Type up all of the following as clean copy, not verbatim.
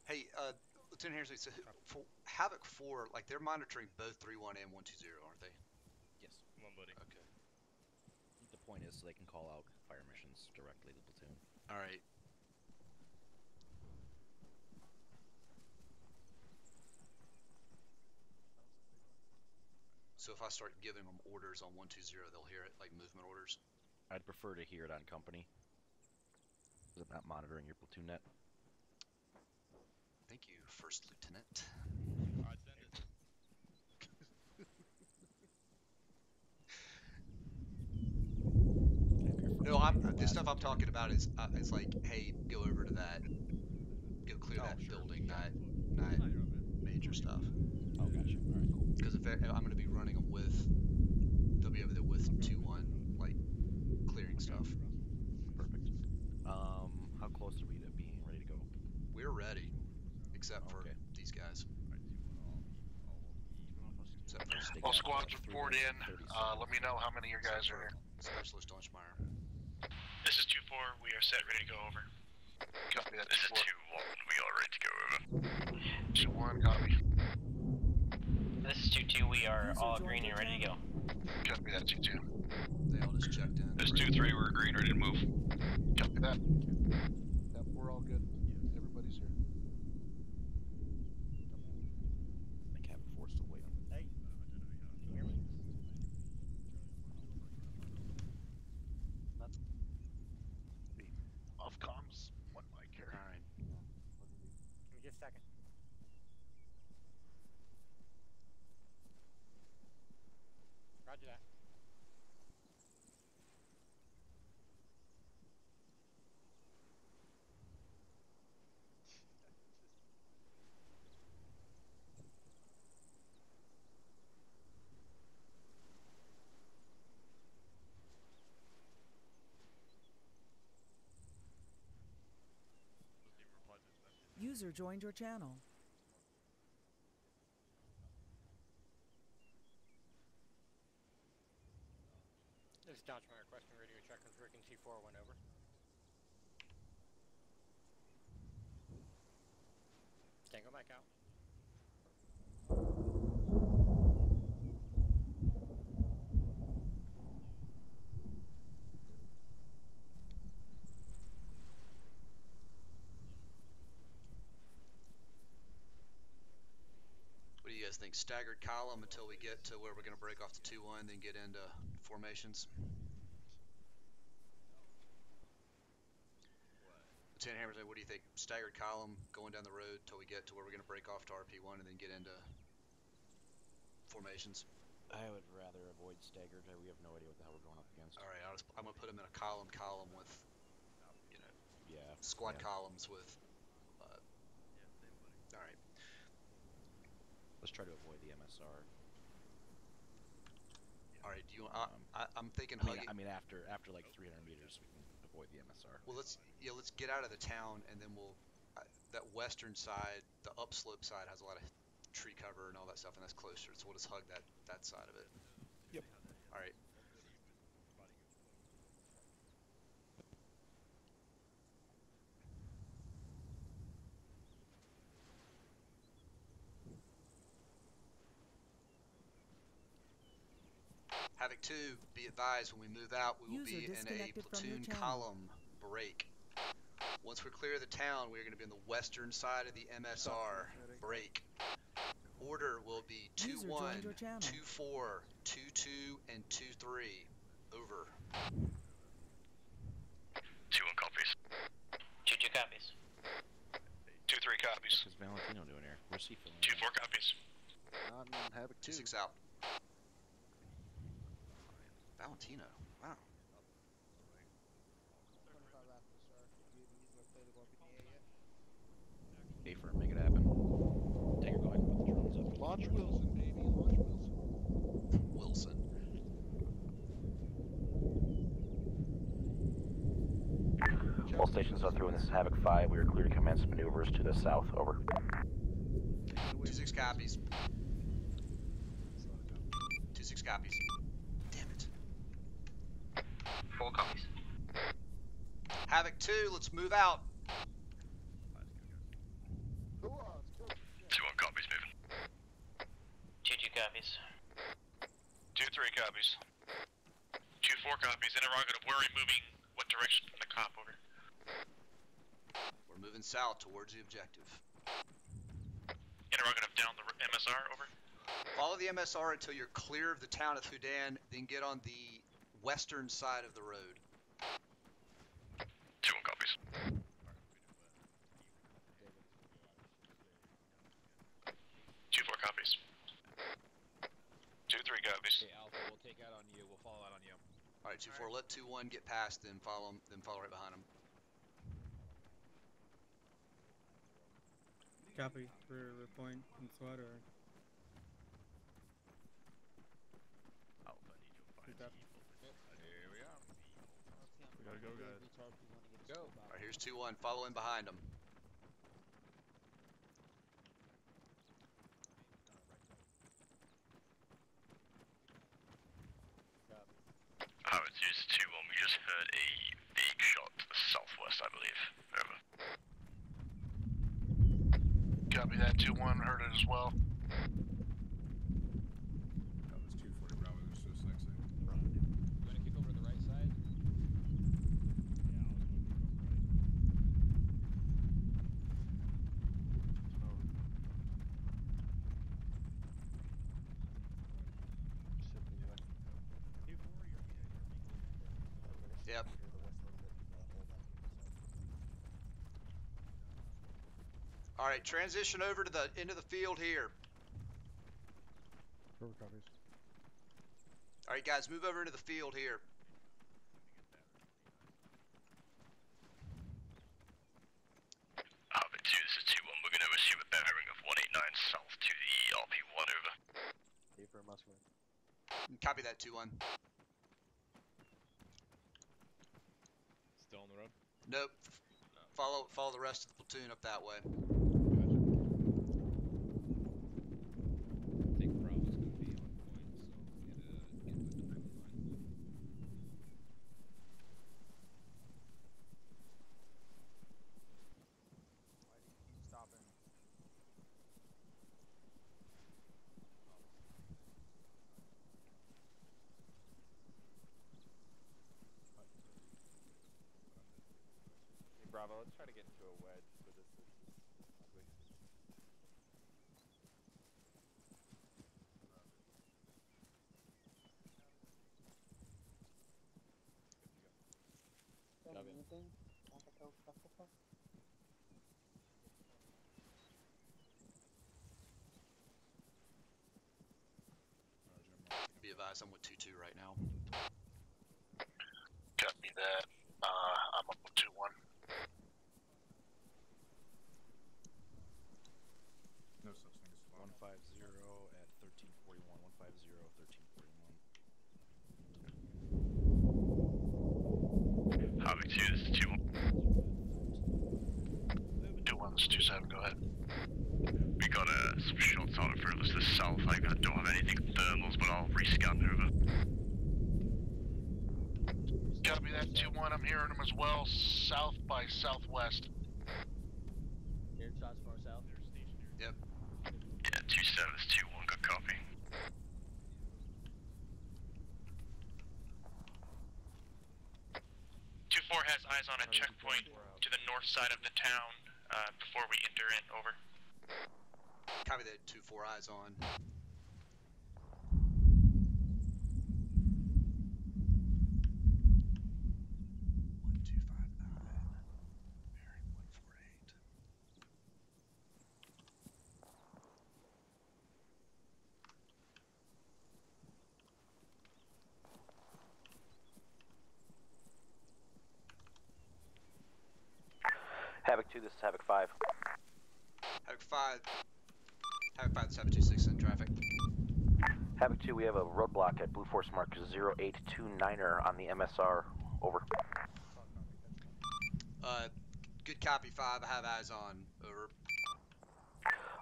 Hey, Lieutenant Harrison, so for Havoc 4, like they're monitoring both 3-1 and 120, aren't they? Yes. Come on, buddy. Okay. The point is so they can call out fire missions directly to Platoon. All right. So if I start giving them orders on 120, they'll hear it, like movement orders? I'd prefer to hear it on company. Is it not monitoring your platoon net? Thank you, First Lieutenant. Alright, send it. No, the stuff I'm talking about is like, hey, go over to that, go clear that building, not major stuff. Oh, gotcha. All right, cool. Because if I'm going to be running them with, they'll be over there with 2-1, like clearing stuff. Perfect. How close are we to being ready to go? We're ready, except for these guys. All squads report in. Let me know how many of your guys are here. Specialist Dunchmeyer. This is 2-4. We are set, ready to go over. Copy that. This is 2-1. We are ready to go over. 2-1, copy. This is 2-2. We are all green and ready to go. Copy that, 2-2. They all just checked in. This is 2-3. We're green, ready to move. Copy that. Yep, we're all good. Everybody's here. I think Havoc 4 still waiting. Hey, can you hear me? Nothing. Off comms. One mic here. All right. Give me just a second. Roger that. User joined your channel. This is Dodgemeyer requesting radio check with Rick and T4 went over. Can't go back out. What do you guys think? Staggered column until we get to where we're going to break off the 2-1, then get into formations? Lieutenant Hammersley, what do you think? Staggered column going down the road till we get to where we're going to break off to RP1 and then get into formations? I would rather avoid staggered. We have no idea what the hell we're going up against. All right, I'm going to put them in a column with, you know, squad columns with. All right. Let's try to avoid the MSR. All right. Do you? I'm thinking. I mean, after like 300 meters, we can avoid the MSR. Well, let's get out of the town, and then we'll. That western side, the upslope side, has a lot of tree cover and all that stuff, and that's closer. So we'll just hug that side of it. Yep. All right. Havoc 2, be advised, when we move out, we will be in a platoon column break. Once we clear the town, we're going to be on the western side of the MSR break. Order will be 2-1, 2-4, 2-2, and 2-3. Over. 2-1 copies. 2-2 copies. 2-3 copies. What is Valentino doing here? Where's he filming? 2-4 copies. Not in Havoc 2. 2-6 out. Valentino, wow. A for make it happen. Digger, go ahead and put the drones up. Launch Wilson, baby. Launch Wilson. Wilson. All stations are through, and this is Havoc 5. We are clear to commence maneuvers to the south. Over. 2-6 copies. 2-6 copies. Damn it. 4 copies. Havoc 2, let's move out. copies. 2-4 copies. Interrogative, where are we moving? What direction from the cop, over? We're moving south towards the objective. Interrogative, down the MSR, over? Follow the MSR until you're clear of the town of Houdan, then get on the western side of the road. 2-1 copies. 2-4 copies. 2-3 copies. Okay, Alpha, we'll take out on you. We'll follow out on you. All right, 2-4, let 2-1 get past, then follow right behind them. Copy for point and SWAT or. Alpha, need to find people. Here we are. We gotta go, guys. Go. All right, here's 2-1, follow in behind them. Havoc, use 2-1. We just heard a big shot to the southwest, I believe. Over. Copy that, 2-1. Heard it as well. That was 240 Bravo, there's so sexy. You want to kick over to the right side? Yep. All right, transition over to the end of the field here. Perfect copies. All right, guys, move over into the field here. Havoc 2, this is 2-1. We're going to assume a bearing of 189 south to the RP1, over. For muscle. Copy that, 2-1. Still on the road? Nope. Follow the rest of the platoon up that way. I think Bravo's going to be on point, so get with the line. Why do you keep stopping? Hey, Bravo, let's try to get into a wedge so this is ugly. Be advised, I'm with 2-2 right now. Copy that. I'm up with 2-1. No such thing as fun. 150 at 1341. 150, 1341. Havoc 2, this is 2-1. 2-1, this is 2-7, go ahead. We got some shots on it further to the south. I don't have anything thermals, but I'll rescan over. Copy that, 2-1. I'm hearing them as well. South by southwest. Hearing shots from our south. Yep. Yeah, 2-7 is 2-1. Good copy. Has eyes on a checkpoint to the north side of the town before we enter in, over. Copy that, 2-4, eyes on. Havoc 2, this is Havoc 5. Havoc 5. Havoc 5, 726 in traffic. Havoc 2, we have a roadblock at Blue Force Mark 0829er on the MSR. Over. Good copy, 5. I have eyes on. Over.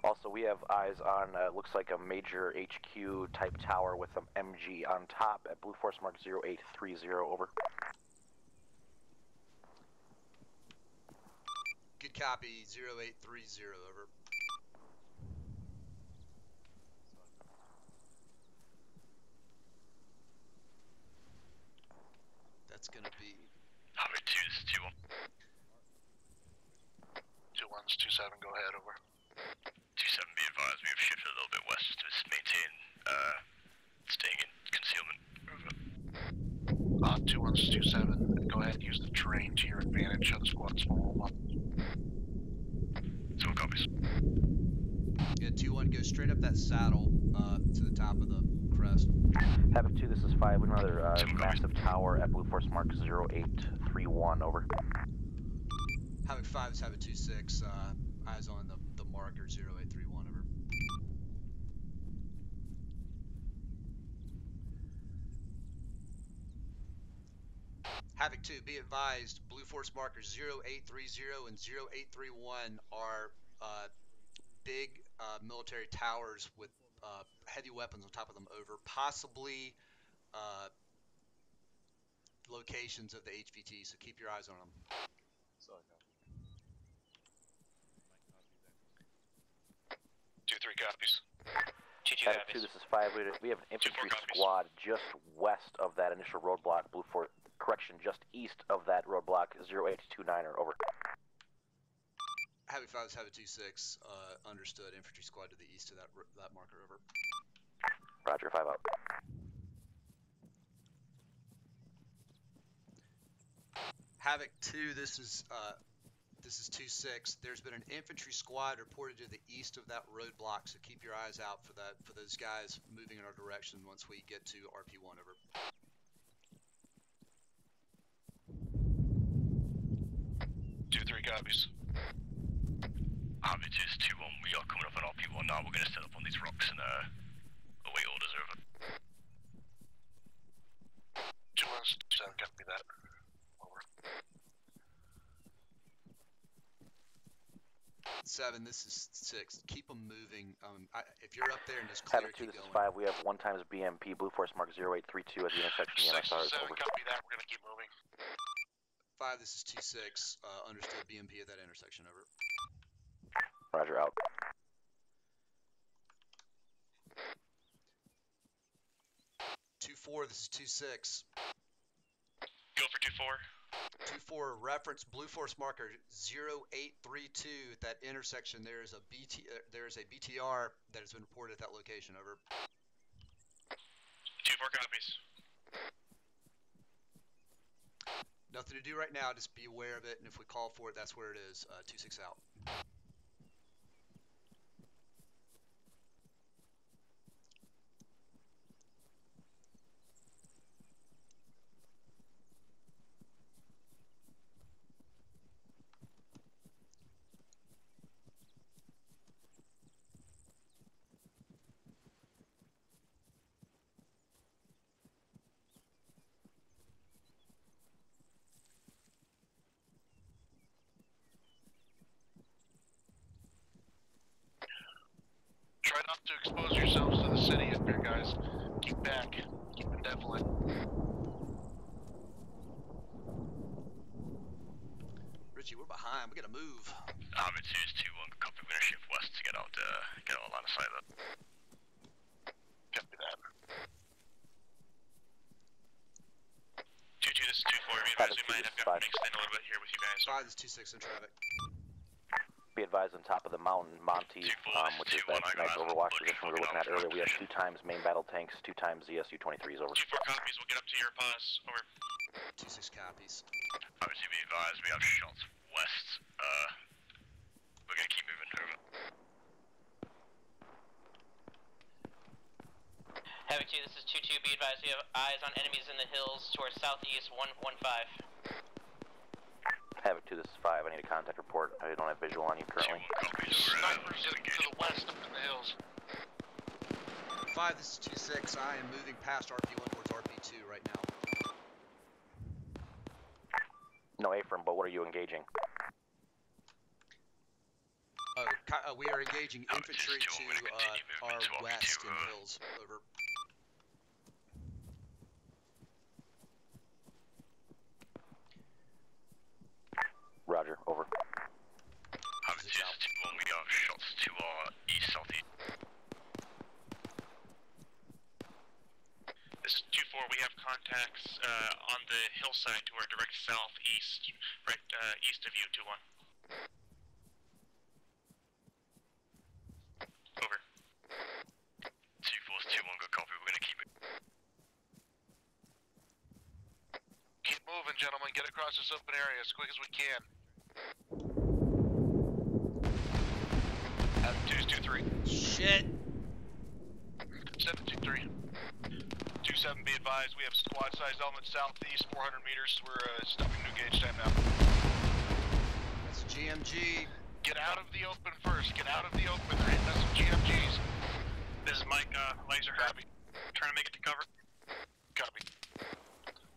Also, we have eyes on, looks like a major HQ type tower with an MG on top at Blue Force Mark 0830. Over. Good copy, 0830, over. It's gonna be Havoc 2, this is 2-1. 2-1's 2-7, go ahead, over. 2-7, be advised, we have shifted a little bit west to maintain, staying in concealment. Over. 2-1's 2-7, go ahead and use the terrain to your advantage, show the squad's follow up. 2-1 copies. Yeah, 2-1, go straight up that saddle, to the top of the crest. Havoc 2, this is 5, another massive tower at Blue Force Mark 0831, over. Havoc 5 is Havoc 2-6, eyes on the marker 0831, over. Havoc 2, be advised, Blue Force markers 0830 and 0831 are big military towers with heavy weapons on top of them, over. Possibly locations of the HVT, so keep your eyes on them. Sorry, 2-3 copies. 2-2 Havoc copies. 2, this is 5, we have an infantry squad just west of that initial roadblock, Blue Force, correction, just east of that roadblock, 0829er, over. Havoc 5 is Havoc 2-6, understood, infantry squad to the east of that marker, over. Roger, 5 out. Havoc 2, this is 2-6. There's been an infantry squad reported to the east of that roadblock, so keep your eyes out for those guys moving in our direction once we get to RP1, over. Two, 3 copies. Havoc 2 is 2-1, we are coming up on RP1 now, we're going to set up on these rocks and await orders, over. 2-1's 7, copy that. Over. 7, this is 6. Keep them moving. If you're up there and it's clear, Havoc 2, keep this is going. 5, we have 1 times BMP, Blue Force Mark 0832 at the intersection of the MSRs, 7, over. copy that, we're going to keep moving. 5, this is 2-6. Understood, BMP at that intersection, over. Roger, out. 2-4, this is 2-6. Go for 2-4. 2-4, reference Blue Force marker 0832 at that intersection. There is a BTR that has been reported at that location, over. 2-4 copies. Nothing to do right now, just be aware of it, and if we call for it, that's where it is. 2-6 out. Try not to expose yourselves to the city up here, guys. Keep back. Keep benevolent. Richie, we're behind. We gotta move. Havoc 2 is 2-1, copy, we're going to shift west to get out line of sight of that. Copy that. 2-2, this is 2-4, we might have got mixed in a little bit here with you guys. 5 is 2-6 in traffic. Be advised, on top of the mountain, Monty, which is that nice overwatch position we were looking at earlier, we have 2 times main battle tanks, 2 times ZSU-23s, over. 2-4 copies, we'll get up to your pass, over. 2-6 copies. Obviously be advised, we have shots west, we're gonna keep moving, over. Havoc 2, this is 2-2, be advised, we have eyes on enemies in the hills towards southeast 115. Havoc 2, this is 5, I need a contact report, I don't have visual on you currently. Snipers to the west up in the hills. 5, this is 2-6. I am moving past RP1 towards RP2 right now. No A-firm, but what are you engaging? We are engaging infantry to our west in the hills, over. Roger, over. Havoc 2 is 2-1, we got shots to our east-southeast. This is 2-4, we have contacts on the hillside to our direct southeast, right east of you, 2-1. Over. 2-4's 2-1, good copy, we're gonna keep it. Keep moving, gentlemen, get across this open area as quick as we can. Havoc 2's 2-3. Shit. 7-2-3. 2-7, be advised, we have squad-sized element southeast, 400 meters. We're stopping new gauge time now. That's GMG. Get out of the open first. Get out of the open. They're hitting us with GMGs. This is Mike, laser Copy. trying to make it to cover. Copy.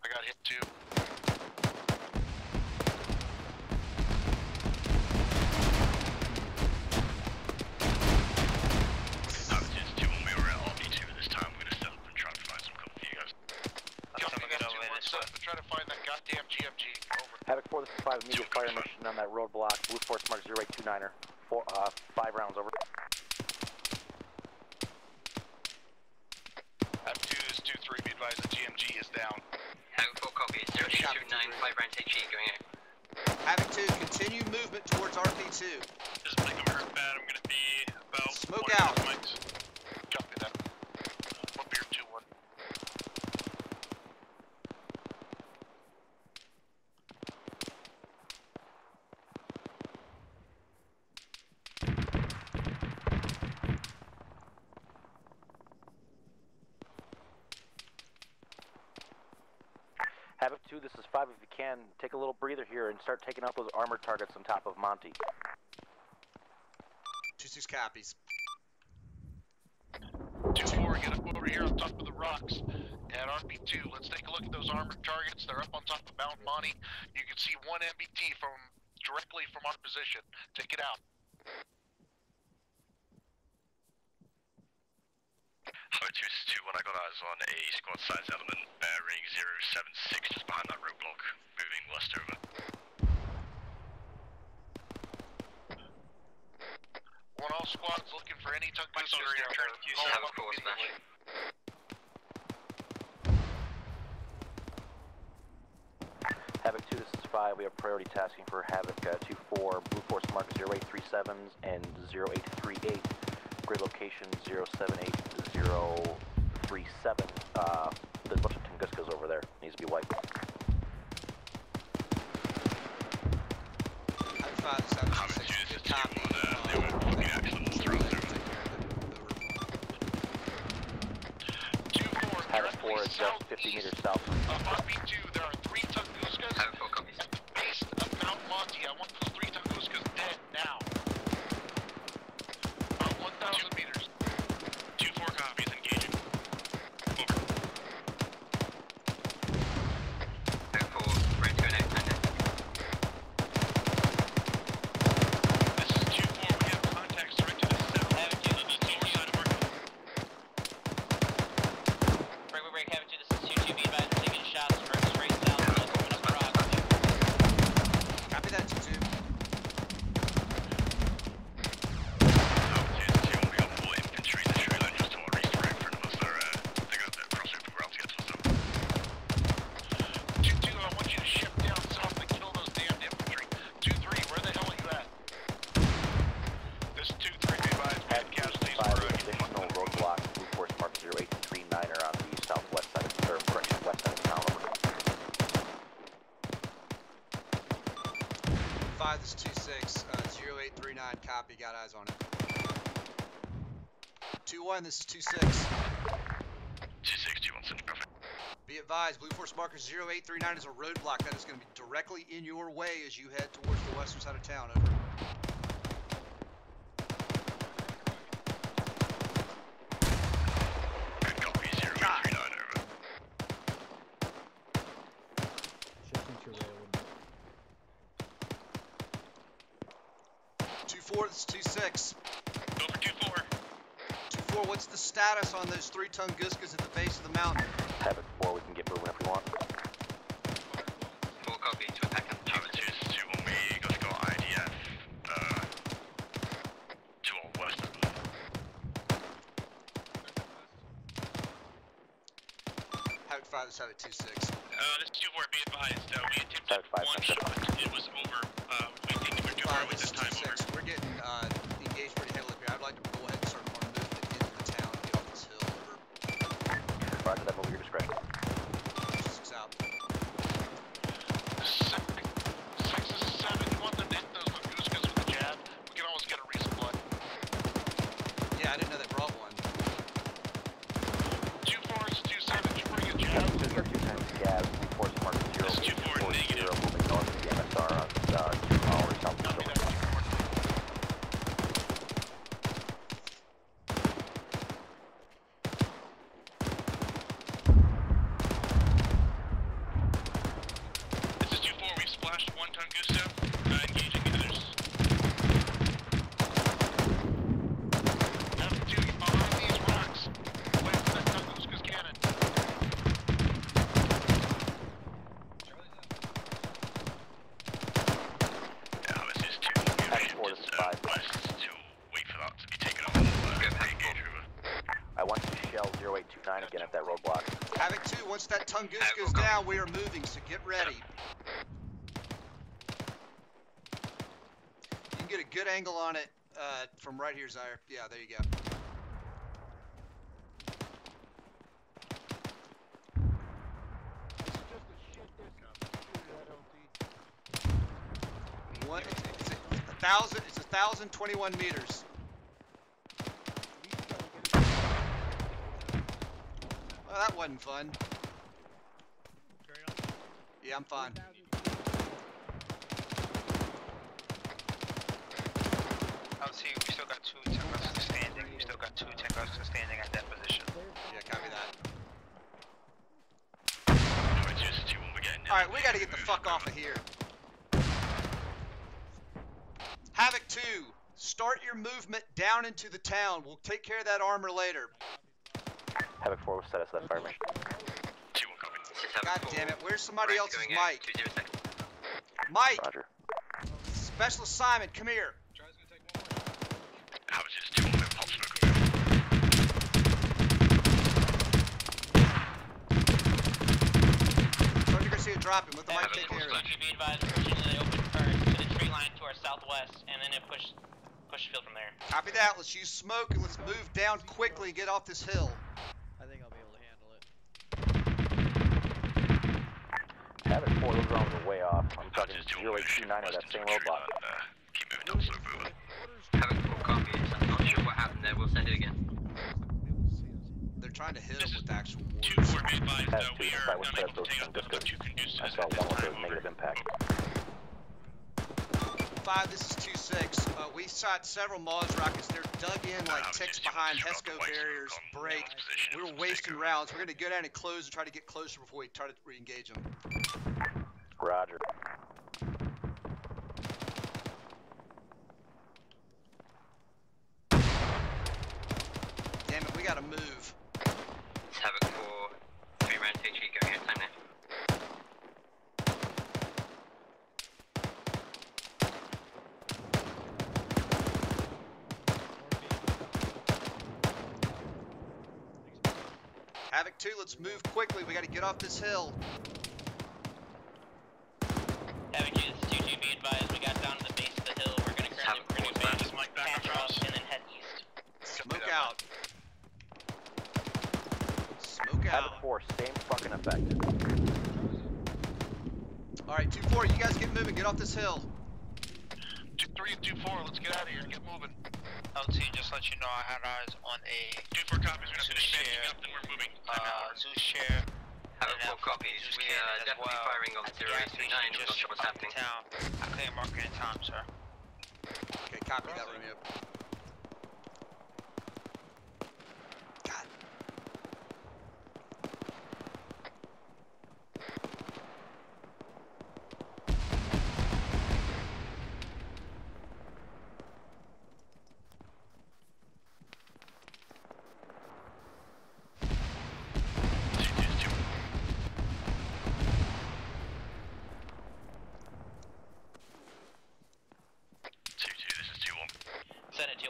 I got hit too. Try to find that goddamn GMG. Over. Havoc 4, this is 5, immediate fire mission on that roadblock. Blue Force Mark 0829er. 5 rounds, over. Havoc 2 is 2-3, be advised the GMG is down. Havoc 4 copy, 0829, 5 rounds HE going out. Havoc 2, continue movement towards RP2. This is Mike, I'm hurt bad, I'm gonna be about... Smoke out. Copy that. 1 beer, 2-1. Havoc 2, this is 5, if you can, take a little breather here and start taking out those armored targets on top of Monty. 2-6 copies. 2-4, get up over here on top of the rocks at RP2. Let's take a look at those armored targets. They're up on top of Mount Monty. You can see one MBT directly from our position. Take it out. Havoc 2 is 2-1, I got eyes on a squad size element bearing 076 just behind that roadblock, moving west over. Want all squads looking for any tuck boosters down there. Havoc 4 smash. Havoc 2, this is 5, we have priority tasking for Havoc 2-4, Blue Force Mark 0837s and 0838. Grid location 078037. There's a bunch of Tunguskas over there. Needs to be wiped. Havoc 5, 7-6. Good copy. They were fucking accidents throughout there. 2-4, Havoc 4 is just 50 meters south. RP2, there are 3 Tunguskas. Havoc 4 copies. East of Mount Monty. I want those 3 Tunguskas dead now. About 1,000 meters. 2-4 copies, engaging. Over. Havoc 4, ready to go now. This is 2-4, we have contacts directed to the south. Havoc 2, this is the north side of our... Break, Havoc 2, this is 2-2, be advised, we're taking shots from straight south, let's open up the rock. Copy that, 2-2. This is 2-6, 0839, copy, got eyes on it. 2-1, this is 2-6. 2-6, 2-1, send traffic. Be advised, Blue Force Marker 0839 is a roadblock that is going to be directly in your way as you head towards the western side of town, over. Good copy, 0839, over. Shifting to rail. 2-4, this is 2-6. Go for 2-4. 2-4, what's the status on those 3 Tunguskas at the base of the mountain? Havoc 4, we can get moving if we want. 4 copy, to attack him. Havoc 2 is 2-1, we got IDF, to our west of them. Havoc 5, this is Havoc 2-6. This is 2-4, be advised. We attempted one shot. It was over. We think we're too far away this time. Over. We're getting engaged pretty heavily here. I'd like to go ahead and start our movement into the town and get off this hill. Over. Roger that, move at your discretion. 6 out. 6 is 7. You want them to hit those Laguskas with the jab? We can always get a resupply. Yeah, I didn't know they brought one. 2-4 is 2-7. Did you bring a jab? 2 times Gab, force mark 0, 4 0, moving north of the MSR on 2 hours south of the building. This is 2-4, we've splashed 1 Tunguska, engaging the others. Have to get behind these rocks. Wait for that Tunguska's cannon. Yeah, this is 2. Havoc 4, this is 5. West to wait for that to be taken off. Engage river. I want to shell 0829 again at that roadblock. Havoc 2, once that Tunguska is down, we are moving, so get ready. You can get a good angle on it from right here, Zaire. Yeah, there you go. What? It's 1,021 meters. Oh, that wasn't fun. Yeah, I'm fine. LT, we still got 2 Tunguska standing. We still got 2 Tunguska standing at that position. Yeah, copy that. Just 2 when we get in. Alright, we gotta get the fuck off of here. Havoc 2, start your movement down into the town. We'll take care of that armor later. Havoc 4 will set us that fire mission. 2 will come in. God damn it, where's somebody else's mic? 20 seconds. Mike! Roger. Special assignment, come here. How is this 2 on the pulse smoke? Sergeant Garcia, drop him. Let the mic take care of it. TFB advised, pushing to the open, or to the tree line to our southwest, and then it push the field from there. Copy that. Let's use smoke and let's move down quickly and get off this hill. I think I'll be able to handle it. Havoc 4, those rounds are way off. I'm talking 0829 at that same roadblock. Keep moving down slope over. Havoc 4 copy. I'm not sure what happened there. We'll send it again. They're trying to hit him with actual 2-4, mortars. be advised, Havoc 2, we are I would set unable to those take out the Tunguska. 2 Tunguska. I saw one with those negative impact. 5, this is 2-6. We shot several Mars rockets. They're dug in like ticks behind HESCO barriers, break. We were wasting rounds. We're going to go down and close and try to get closer before we try to re-engage them. Roger. Damn it, we got to move. Havoc 4, 3 round HE going at time now. Havoc 2, let's move quickly. We got to get off this hill. Havoc 2, this is 2-2, be advised. We got down to the base of the hill. We're going to currently produce base, pass up, and then head east. Smoke out. Smoke Havoc out. 4, same fucking effect. Alright, 2-4, you guys get moving. Get off this hill. 2-3 and 2-4, let's get out of here. Get moving. LT, just let you know I had eyes on a 2-4 copies, we're not standing up, then we're moving. Zeus share. Havoc 4 copies. We are definitely firing on 0829. We're not sure what's happening. I couldn't mark it in time, sir. Okay, copy that, Romeo. God. Send it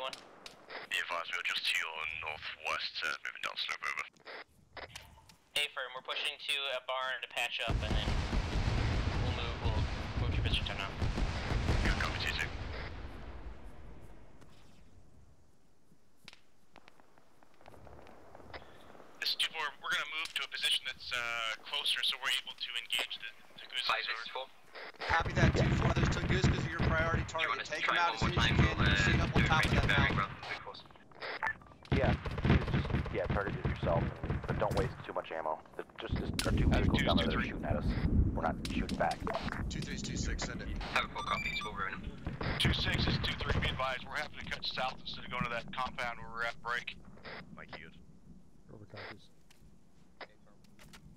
a barn to patch up, and then we'll move to position time now. Good copy, 2-2. This is 2-4. We're gonna move to a position that's closer, so we're able to engage the goose. 5-4. Copy that, 2-4. Those Tunguskis are your priority target. Take them out as soon as you can. You shoot up on top of that mountain. Yeah, target it yourself, but don't waste too much ammo. Just our two vehicles down there that are shooting at us. We're not shooting back. 2-3's 2-6, send it. Have a full copy, it's over. 2-6 is 2-3, be advised, we're having to cut south instead of going to that compound where we're at break. Like you. Over copies.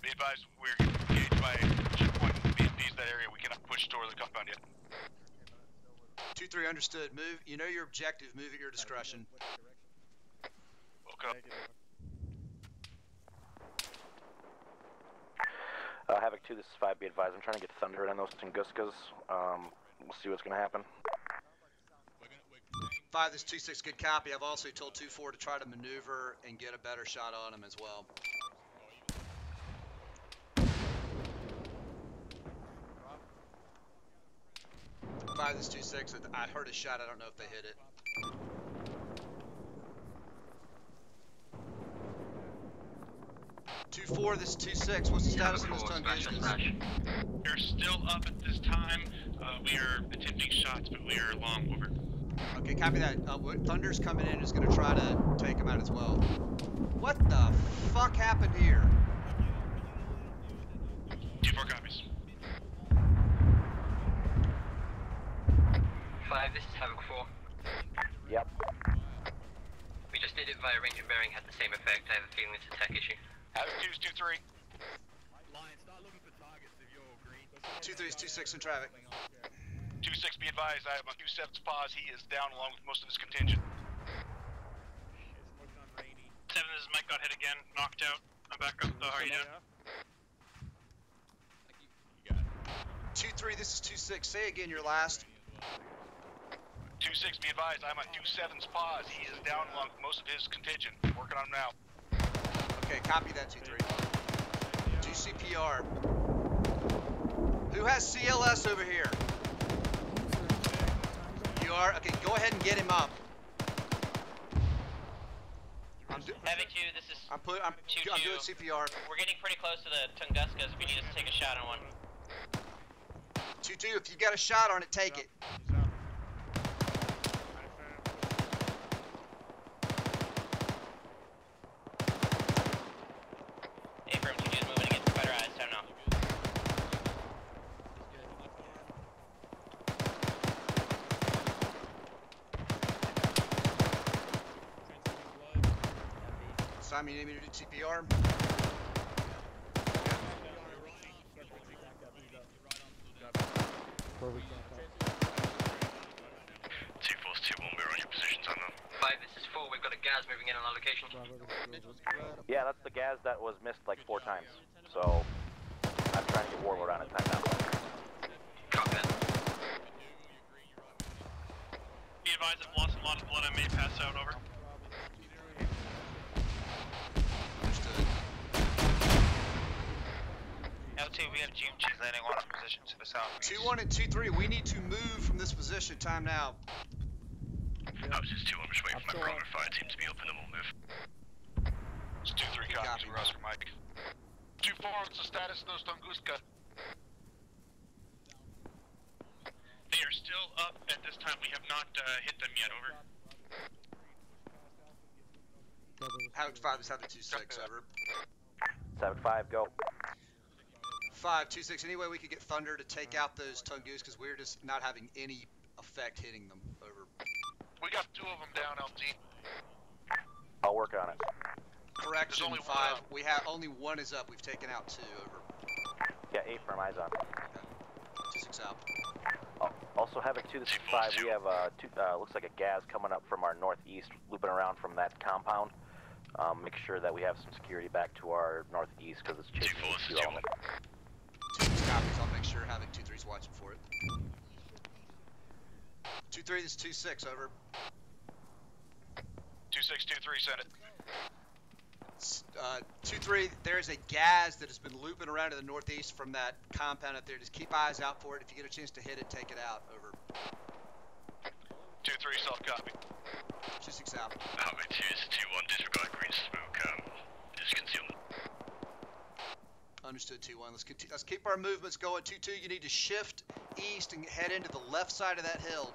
Be advised, we're engaged by checkpoint BMPs that area. We cannot push toward the compound yet. 2-3 understood. Move. You know your objective. Move at your discretion. Okay. Havoc 2, this is 5, be advised. I'm trying to get Thunder in those Tunguskas. We'll see what's going to happen. 5, this 2-6, good copy. I've also told 2-4 to try to maneuver and get a better shot on him as well. Five, this 2-6. I heard a shot. I don't know if they hit it. Two 4, this 2-6. What's the status on this Tunguskis? We're still up at this time. We are attempting shots, but we are long over. Okay, copy that. Thunder's coming in. Is going to try to take him out as well. What the fuck happened here? 2-4 copies. 5, this is Havoc 4. Yep. We just did it via range and bearing, had the same effect. I have a feeling it's a tech issue. Havoc 2's 2-3. Lion, start looking for targets if you're green. 2-3's 2-6 in traffic. 2-6, be advised, I have a 2-7's pause. He is down along with most of his contingent. 7, this is Mike, got hit again, knocked out. I'm back up, how are you doing? 2-3, this is 2-6. Say again your last. 2-6, be advised, I'm on 2-7's pause. He is down along with most of his contingent. Working on him now. Okay, copy that, 2-3. Do CPR. Who has CLS over here? You are? Okay, go ahead and get him up. Havoc 2, this is I'm doing CPR. We're getting pretty close to the Tunguskis if you need us to take a shot on one. 2-2, if you got a shot on it, take it. Affirm, 2-2 is moving against better eyes, time now. Simon, you need me to do CPR? 2-4's 2-1, we're on your positions, I'm on. 5, this is 4, we've got a gas moving in on our location. Yeah, that's the gas that was missed like 4 times. So, I'm trying to get Warlord on it time now. Copy that. Be advised, I've lost a lot of blood, I may pass out, over. Understood. L2, we have GMGs landing on our position to the south. 2-1 and 2-3, we need to move from this position. Time now. I was just 2-1, just waiting for my barometer fire team to be open and we'll move. It's 2-3 copies, we're Oscar Mike. 2-4, what's the status of those Tunguska? They are still up at this time, we have not hit them yet, over. Havoc 5 is Havoc 2-6, over. 7-5, go. 5-2-6, any way we could get Thunder to take out those Tungus, because we're just not having any effect hitting them, over. We got 2 of them down, LT. I'll work on it. Correction, only 5. one up. We have only 1 is up. We've taken out 2, over. Yeah, 8 firm eyes on. Okay. 2-6 out. Also, Havoc 2, this is 5. We have looks like a gas coming up from our northeast, looping around from that compound. Make sure that we have some security back to our northeast because it's chasing the element. 2-6 copies. I'll make sure Havoc 2-3's watching for it. 2-3, this is 2-6, over. 2-6, 2-3, send it. 2-3, there's a gas that has been looping around to the northeast from that compound up there. Just keep eyes out for it. If you get a chance to hit it, take it out. Over. 2-3, self copy. 2-6 out. Havoc 2 is 2-1, disregard green smoke, is concealment. Understood, 2-1. Let's keep our movements going. 2-2, you need to shift east and head into the left side of that hill.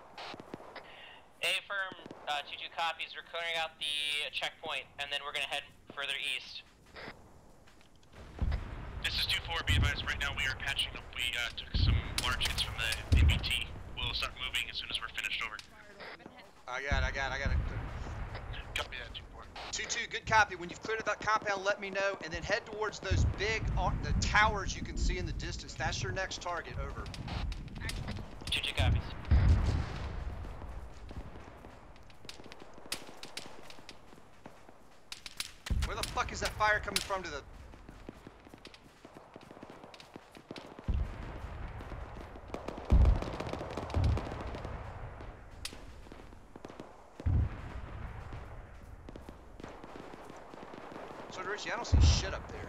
A-firm, 2-2 copies. We're clearing out the checkpoint, and then we're going to head further east. This is 2-4, be advised, right now we are patching up. We took some large hits from the MBT. We'll start moving as soon as we're finished, over. I got it. Copy that, 2-4. 2-2, good copy. When you've cleared that compound, let me know, and then head towards those big, the towers you can see in the distance. That's your next target, over. 2-2 copies. Where the fuck is that fire coming from to the... So, Richie, I don't see shit up there.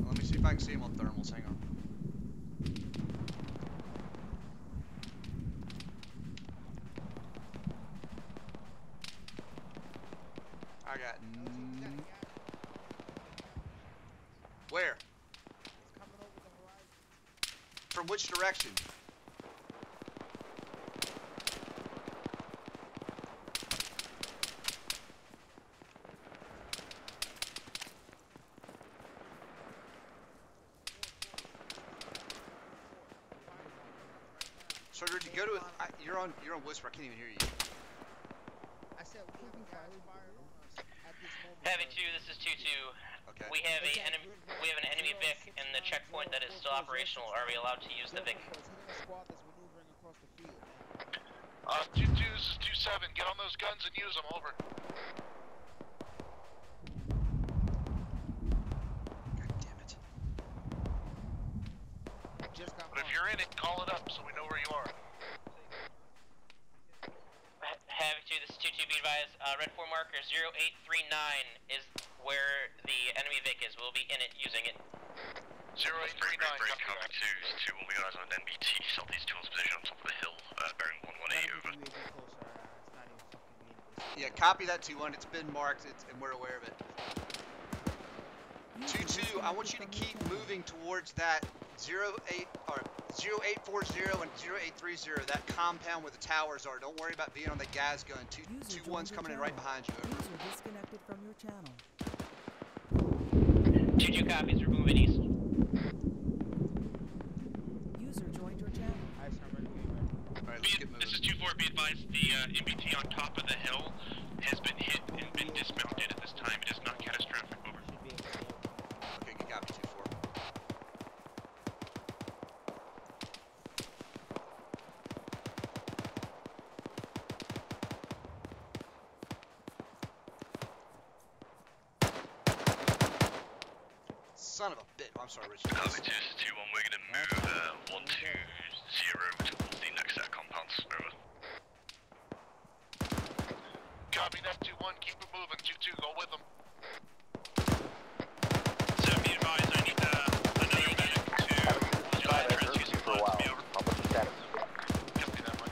Let me see if I can see him on thermals. Hang on. I got... Where? From which direction? So did you go to? You're on whisper. I can't even hear you. I said we have fire at this moment. Havoc 2, this is 2-2. Okay. We have an enemy Vic in the checkpoint that is still operational. Are we allowed to use the Vic? 2-2, this is 2-7. Get on those guns and use them. Over. God damn it. But if you're in it, call it up so we know where you are. Havoc 2, this is 2-2, be advised. Red 4 marker 0839 is where the enemy Vic is. We'll be in it, using it. 0839, Great, Havoc 2 is 2-1, we got eyes on an NBT, southeast tools position on top of the hill, bearing 118, over. Yeah, copy that 2-1. It's been marked, and we're aware of it. 2-2, I want you to keep moving towards that 0840 and 0830, that compound where the towers are. Don't worry about being on the gas gun. 2-1's coming in right behind you. Over. User disconnected from your channel. 2-2 copies, we're moving east. User joined your channel. Alright, let's get moving. This is 2-4, be advised, the MBT on top of the hill has been hit and been dismounted at this time. It is not catastrophic, over. Okay, good copy, 2-4. Son of a bit. I'm sorry, Richard. Havoc 2 is 2-1, we're gonna move 120 towards the next set of compounds, over. Copy that, 2-1. Keep it moving. 2-2, go with them. 7, be advised, I need another medic to transfuse for a while. I'll put the status. Copy that one.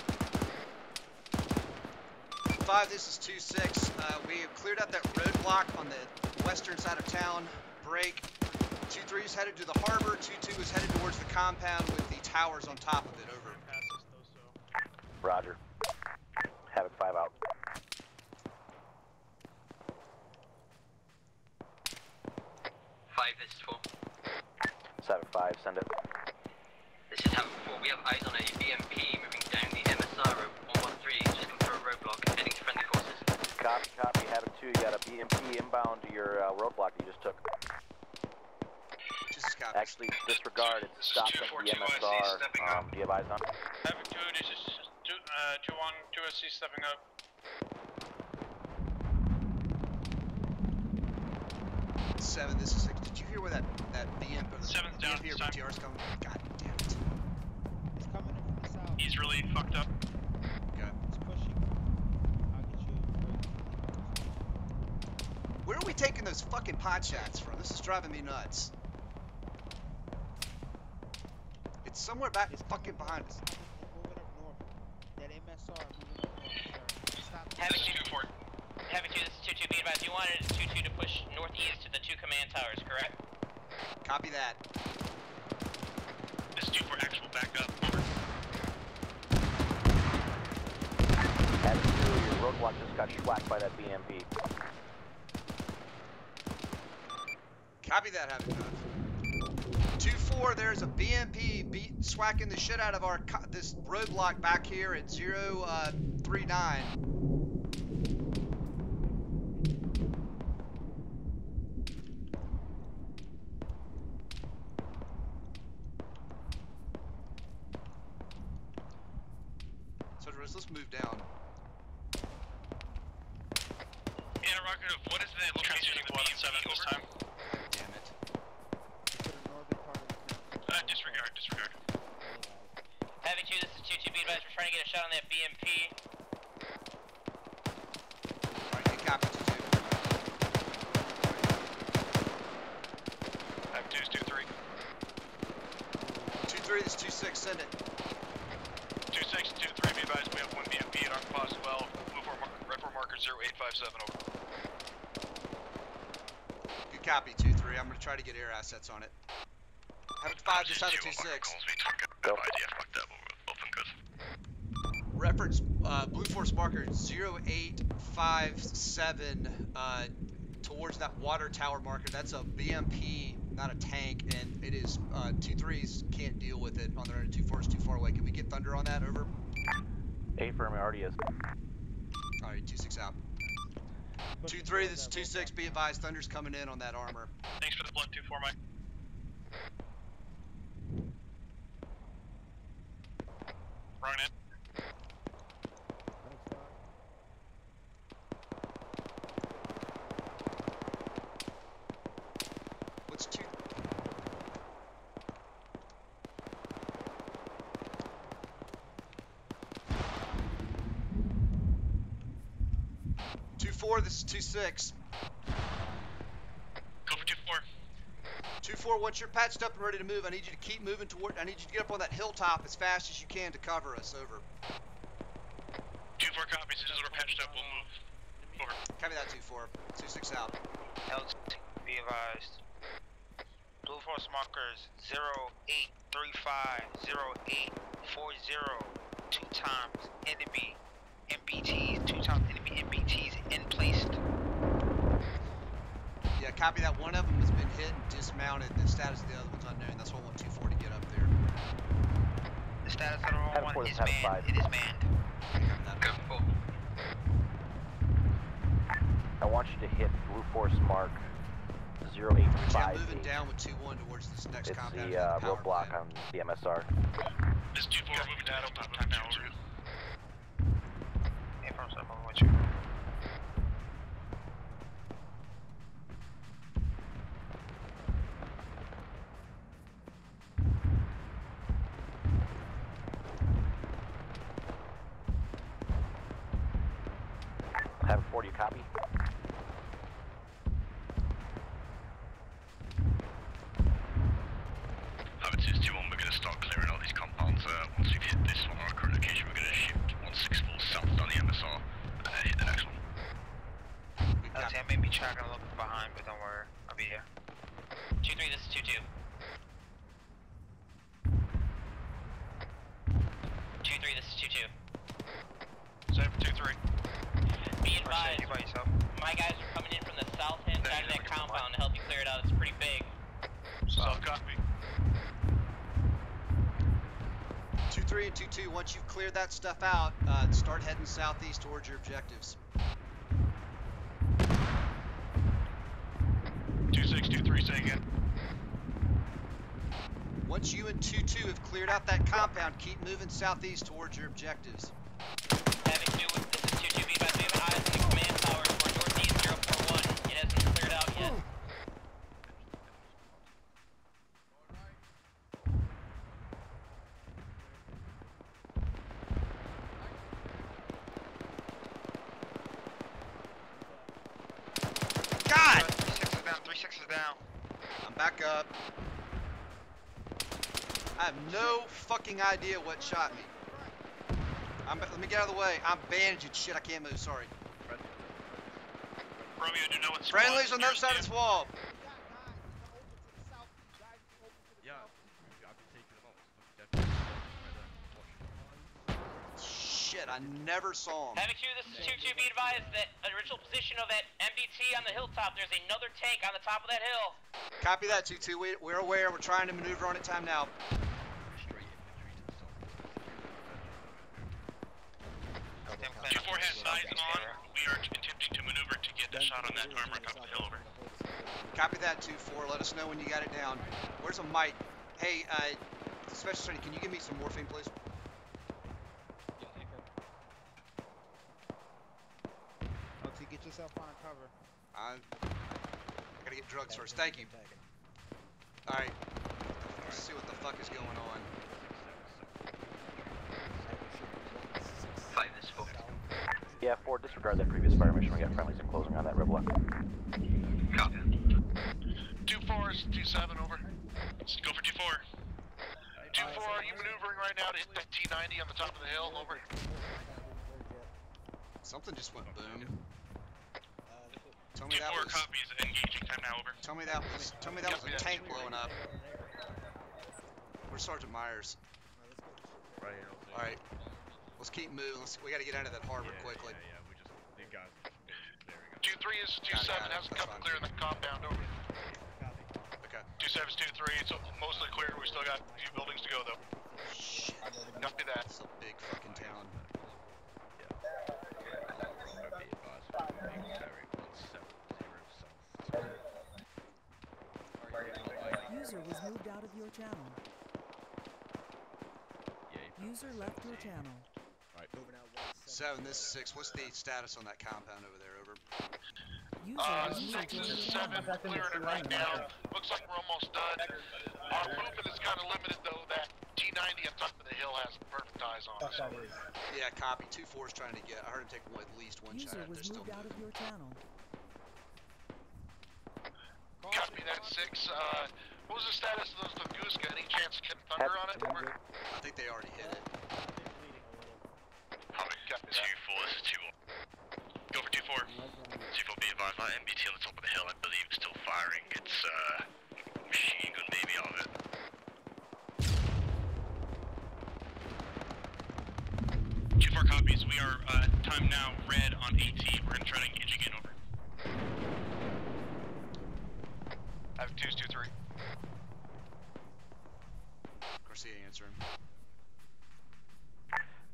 5, this is 2-6. We have cleared out that roadblock on the western side of town. Break. 2-3 is headed to the harbor. 2-2 is headed towards the compound with the towers on top of it. Over. Roger. Havoc 5 out. 5 is 4. 7-5, send it. This is Havoc 4. We have eyes on a BMP moving down the MSR road 113, just come through a roadblock, heading to friendly forces. Copy, Havoc 2, you got a BMP inbound to your roadblock you just took. Actually, disregard, it stopped at the MSR. Do you have eyes on? Havoc 2, this is 2-1, 2SC stepping up. 7, this is 6. Did you hear where that BM or the 7's down BMP or this time. BTR's coming? God damn it. It's coming in from the south. He's really fucked up. Okay. It's pushing. I'll get you. we taking those fucking pot shots from? This is driving me nuts. It's somewhere back fucking behind us. Moving up north. That MSR moving up north, sir. Stop. Havoc 2-4. Havoc 2, this is 2-2. Be advised, you wanted 2-2 to push northeast to the 2 command towers, correct? Copy that. This is 2 for actual backup. Over. Havoc 2, your roadblock just got schwacked by that BMP. Copy that, Havoc 2-4, there's a BMP swacking the shit out of our this roadblock back here at 039. So let's move down. Interrogative, what is the location of the BMP this time? Damn it. Disregard. Havoc 2, this is 2-2. Be advised, we're trying to get a shot on that BMP. Alright, good copy, 2-2. Havoc 2 is 2-3. 2-3, this is 2-6, send it. 2-6, 2-3, be advised, we have 1 BMP in our class as well. Red for marker 0857, over. Good copy, 2-3. I'm going to try to get air assets on it. Havoc 5, just Havoc 2-6. Go. Reference Blue Force marker 0857 towards that water tower marker. That's a BMP, not a tank, and it is 2-3s can't deal with it on their own. 2-4 is too far away. Can we get Thunder on that? Over. Affirm, it already is. Alright, 2-6 out. 2-3, this is 2-6. Be advised, Thunder's coming in on that armor. Thanks for the blood, 2-4, Mike. Wrong in. What's 2? This is 2-6. Go for 2-4. 2-4, once you're patched up and ready to move, I need you to keep moving toward. I need you to get up on that hilltop as fast as you can to cover us. Over. 2-4 copies. As soon as we're patched up, we'll move. Over. Copy that, 2-4. 2-6 out. LT, be advised. Blue Force markers 0835, 0840, 2 times enemy MBTs, 2 times enemy MBTs in place. Yeah, copy that. One of them has been hit and dismounted. The status of the other one's unknown. That's why I want 2-4 to get up there. The status of the wrong one is manned. It is manned. Go for. I want you to hit Blue Force mark 0858. I'm moving down with 2-1 towards this next compound. It's the roadblock on the MSR. This 2-4 moving down on top of now. Hey, from someone with you. Have 40, copy. Havoc 2 is 2-1, we're going to start clearing out these compounds. Once we've hit this one, our current location, we're going to shift 164 south down the MSR and then hit the next one. LT, I may be tracking a little bit behind, but don't worry, I'll be here. 2-3, this is 2-2. 2-3, this is 2-2. Same for 2-3. Be advised, my guys are coming in from the south-hand side of that compound to help you clear it out. It's pretty big. South copy. 2-3 and 2-2. Once you've cleared that stuff out, start heading southeast towards your objectives. 2-6, 2-3, say again. Once you and 2-2 have cleared out that compound, keep moving southeast towards your objectives. Havoc 2, this is 2-2. Be advised, we have eyes on the command tower for northeast 041. It hasn't cleared out yet. God down. I'm back up. I have no fucking idea what shot me. Let me get out of the way. I'm bandaged. Shit, I can't move. Sorry. Romeo, do you know what's Friendly's on the other side of this wall. Yeah, I've been taking them out. Shit, I never saw him. Havoc 2, this is 2-2. Be advised that original position of that MBT on the hilltop, there's another tank on the top of that hill. Copy that, 2-2. We're aware. We're trying to maneuver on it. Time now. 2-4 has sides on. We are attempting to maneuver to get a shot on that armor on top of the hill. Over. Copy that, 2-4. Let us know when you got it down. Where's a mic? Hey, Special Study, can you give me some morphine, please? Okay, get yourself on cover. I gotta get drugs first. Thank you. Alright. Let's see what the fuck is going on. 5 is 4. Yeah, 4, disregard that previous fire mission. We got friendlies and closing on that red block. Copy. 2-4 is 2-7, over. Go for 2-4. 2-4, are you maneuvering right now to hit that T-90 on the top of the hill, over? Something just went boom. Tell 2-4 me that was. copies. Engaging time now. Over. Tell me that was a tank blowing up. Where's Sergeant Myers? Right here. All right, let's keep moving. We got to get out of that harbor quickly. Yeah, we just, they got, there we go. 2-3 is 2-7, hasn't come clear in the compound, over. Okay. 2-7 is 2-3, it's mostly clear. We still got a few buildings to go, though. Shit. Copy that. It's a big fucking town. User was moved out of your channel. User left your channel. Right. 7, this is 6. What's the status on that compound over there? Over. 6 is 7, clearing it right now. Looks like we're almost done. Our movement is kind of limited, though. That T-90 on top of the hill has perfect eyes on us. Yeah, copy. 2-4 is trying to get. I heard him take at least one shot. User was They're still moved out of your channel. Copy that, 6. What was the status of those Tunguska? Any chance of getting thunder on it? Over. I think they already hit it. Copy that. 2-4. This is 2-1. Go for 2-4. 2-4. Be advised. That MBT on the top of the hill, I believe, is still firing. It's machine gun baby out of it. 2-4 copies. We are time now red on AT. We're gonna try to engage again. Over. I have 2s, 2-3. Garcia, answer him.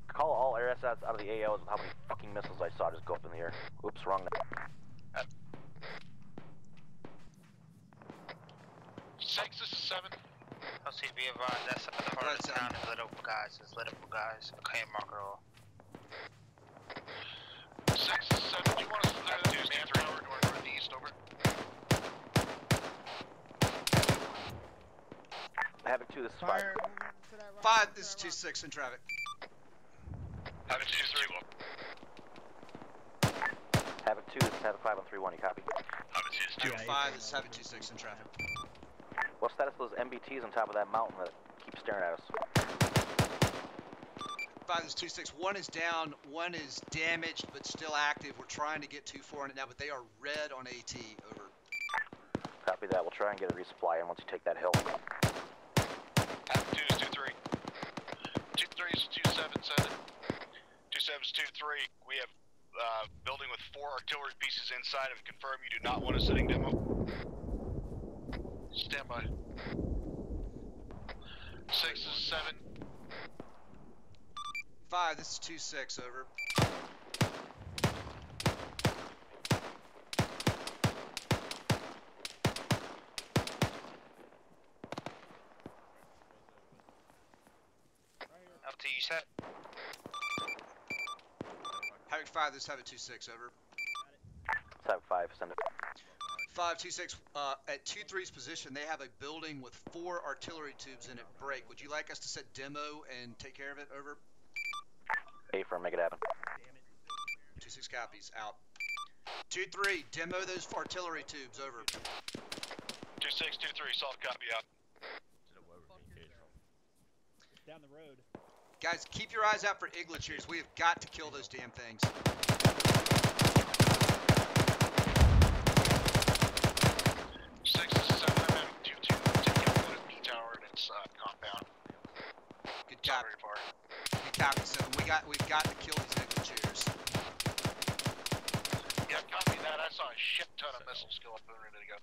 Call all air assets out of the AOs with how many fucking missiles I saw just go up in the air. Oops, wrong. 6 is 7. Let's see, be advised, that's the part of the town is lit up for guys. It's lit up for guys. Okay, marker all. 6 is 7. Do you want us to clear the manpower to our northeast, over? Havoc 2, this is 5. 5, this is 2-6 in traffic. Havoc 2 is 3-1. Havoc 2, this is Havoc 5 on 3-1, you copy? Havoc 2 is 2-5, this is Havoc 2-6 in traffic. What status of those MBTs on top of that mountain that keep staring at us? 5, this is 2-6. 1 is down, 1 is damaged, but still active. We're trying to get 2-4 on it now, but they are red on AT. Over. Copy that. We'll try and get a resupply in once you take that hill. Havoc 2 is 2-3. 2-3 is 2-7-7. 2-7 is 2-3. We have building with 4 artillery pieces inside, and confirm you do not want a sitting demo. Stand by. 6 is 7. 5, this is 2-6, over. LT, you set? Havoc 5, this is Havoc 2-6, over. Let's have 5, send it. 5-2-6, at 2-3's position, they have a building with 4 artillery tubes in it. Break. Would you like us to set demo and take care of it? Over. A firm, make it happen. 2-6 copies. Out. 2-3, demo those artillery tubes. Over. 2623, solid copy out. Down the road. Guys, keep your eyes out for Iglachers. We have got to kill those damn things. 6 to 7, I'm having 2-2. Take out the B tower and its compound. Good job. Good copy, 7. We've got to kill these Iglachers. Yeah, copy that. I saw a shit ton of missiles go up and ready to go.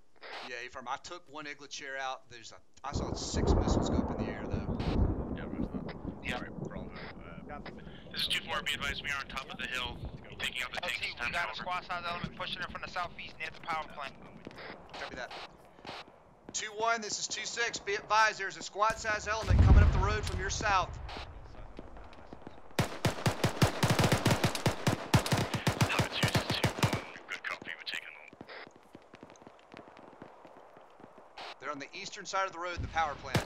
Yeah, Affirm. I took one Iglacher out. I saw 6 missiles go up in the air, though. Yeah. This is 2-4, be advised, we are on top of the hill. Taking out the tanks. We got a squad size element pushing in from the southeast near the power plant. Copy that. 2-1, this is 2-6. Be advised, there's a squad size element coming up the road from your south. They're on the eastern side of the road, the power plant.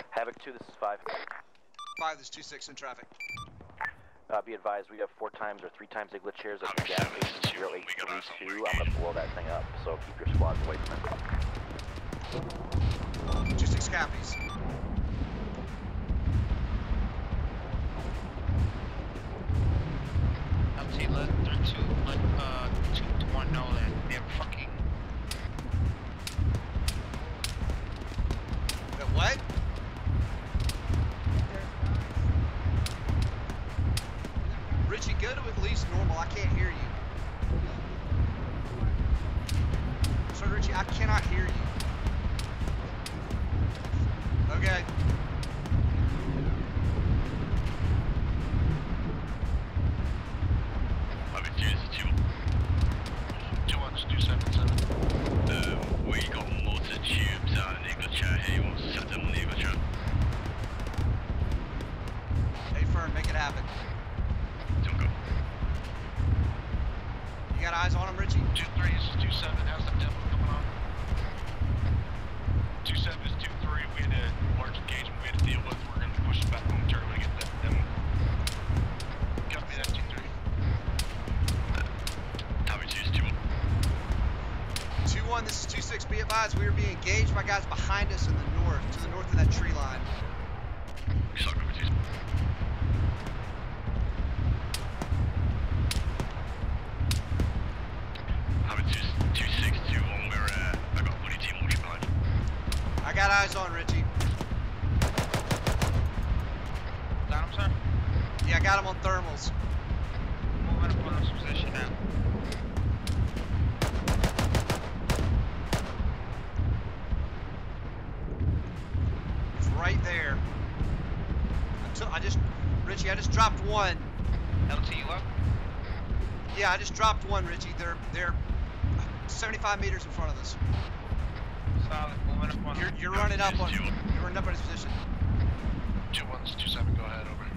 Havoc 2, this is 5. 5, this is 2-6 in traffic. Be advised, we have 4 times or 3 times Iglachers at the gas station 0832. I'm going to blow that thing up, so keep your squads away from it. 2-6 copies. LT, let 2-1 know that they're fucking... The what? Richie, go to at least normal. I can't hear you. Sorry, Richie, I cannot hear you. Okay. We got motor tubes out in Iglacher here. You want to set them on the Iglacher? Hey, Fern, make it happen. Don't go. You got eyes on him, Richie? 2-3 is 2-7. How's the demo coming on? 2-7 is 2-3. We had a large engagement we had to deal with. We're going to push it back momentarily to get that demo. Copy that, 2-3. Tommy 2 is 2-1. 2-1, this is 2-6. Be advised, we are being engaged by guys behind us in the north, to the north of that tree line. Sorry, over 2. Tommy 2 6 2-1. I got a bully team watching behind. I got eyes on Richie. Got him, sir? Yeah, I got him on thermals. Moving up on this position now. It's right there. Richie, I just dropped one. LT, you up? Yeah, I just dropped one, Richie. They're 75 meters in front of us. Solid, moving up on You're running up on his position. 2-1 is 2-7. Go ahead, over.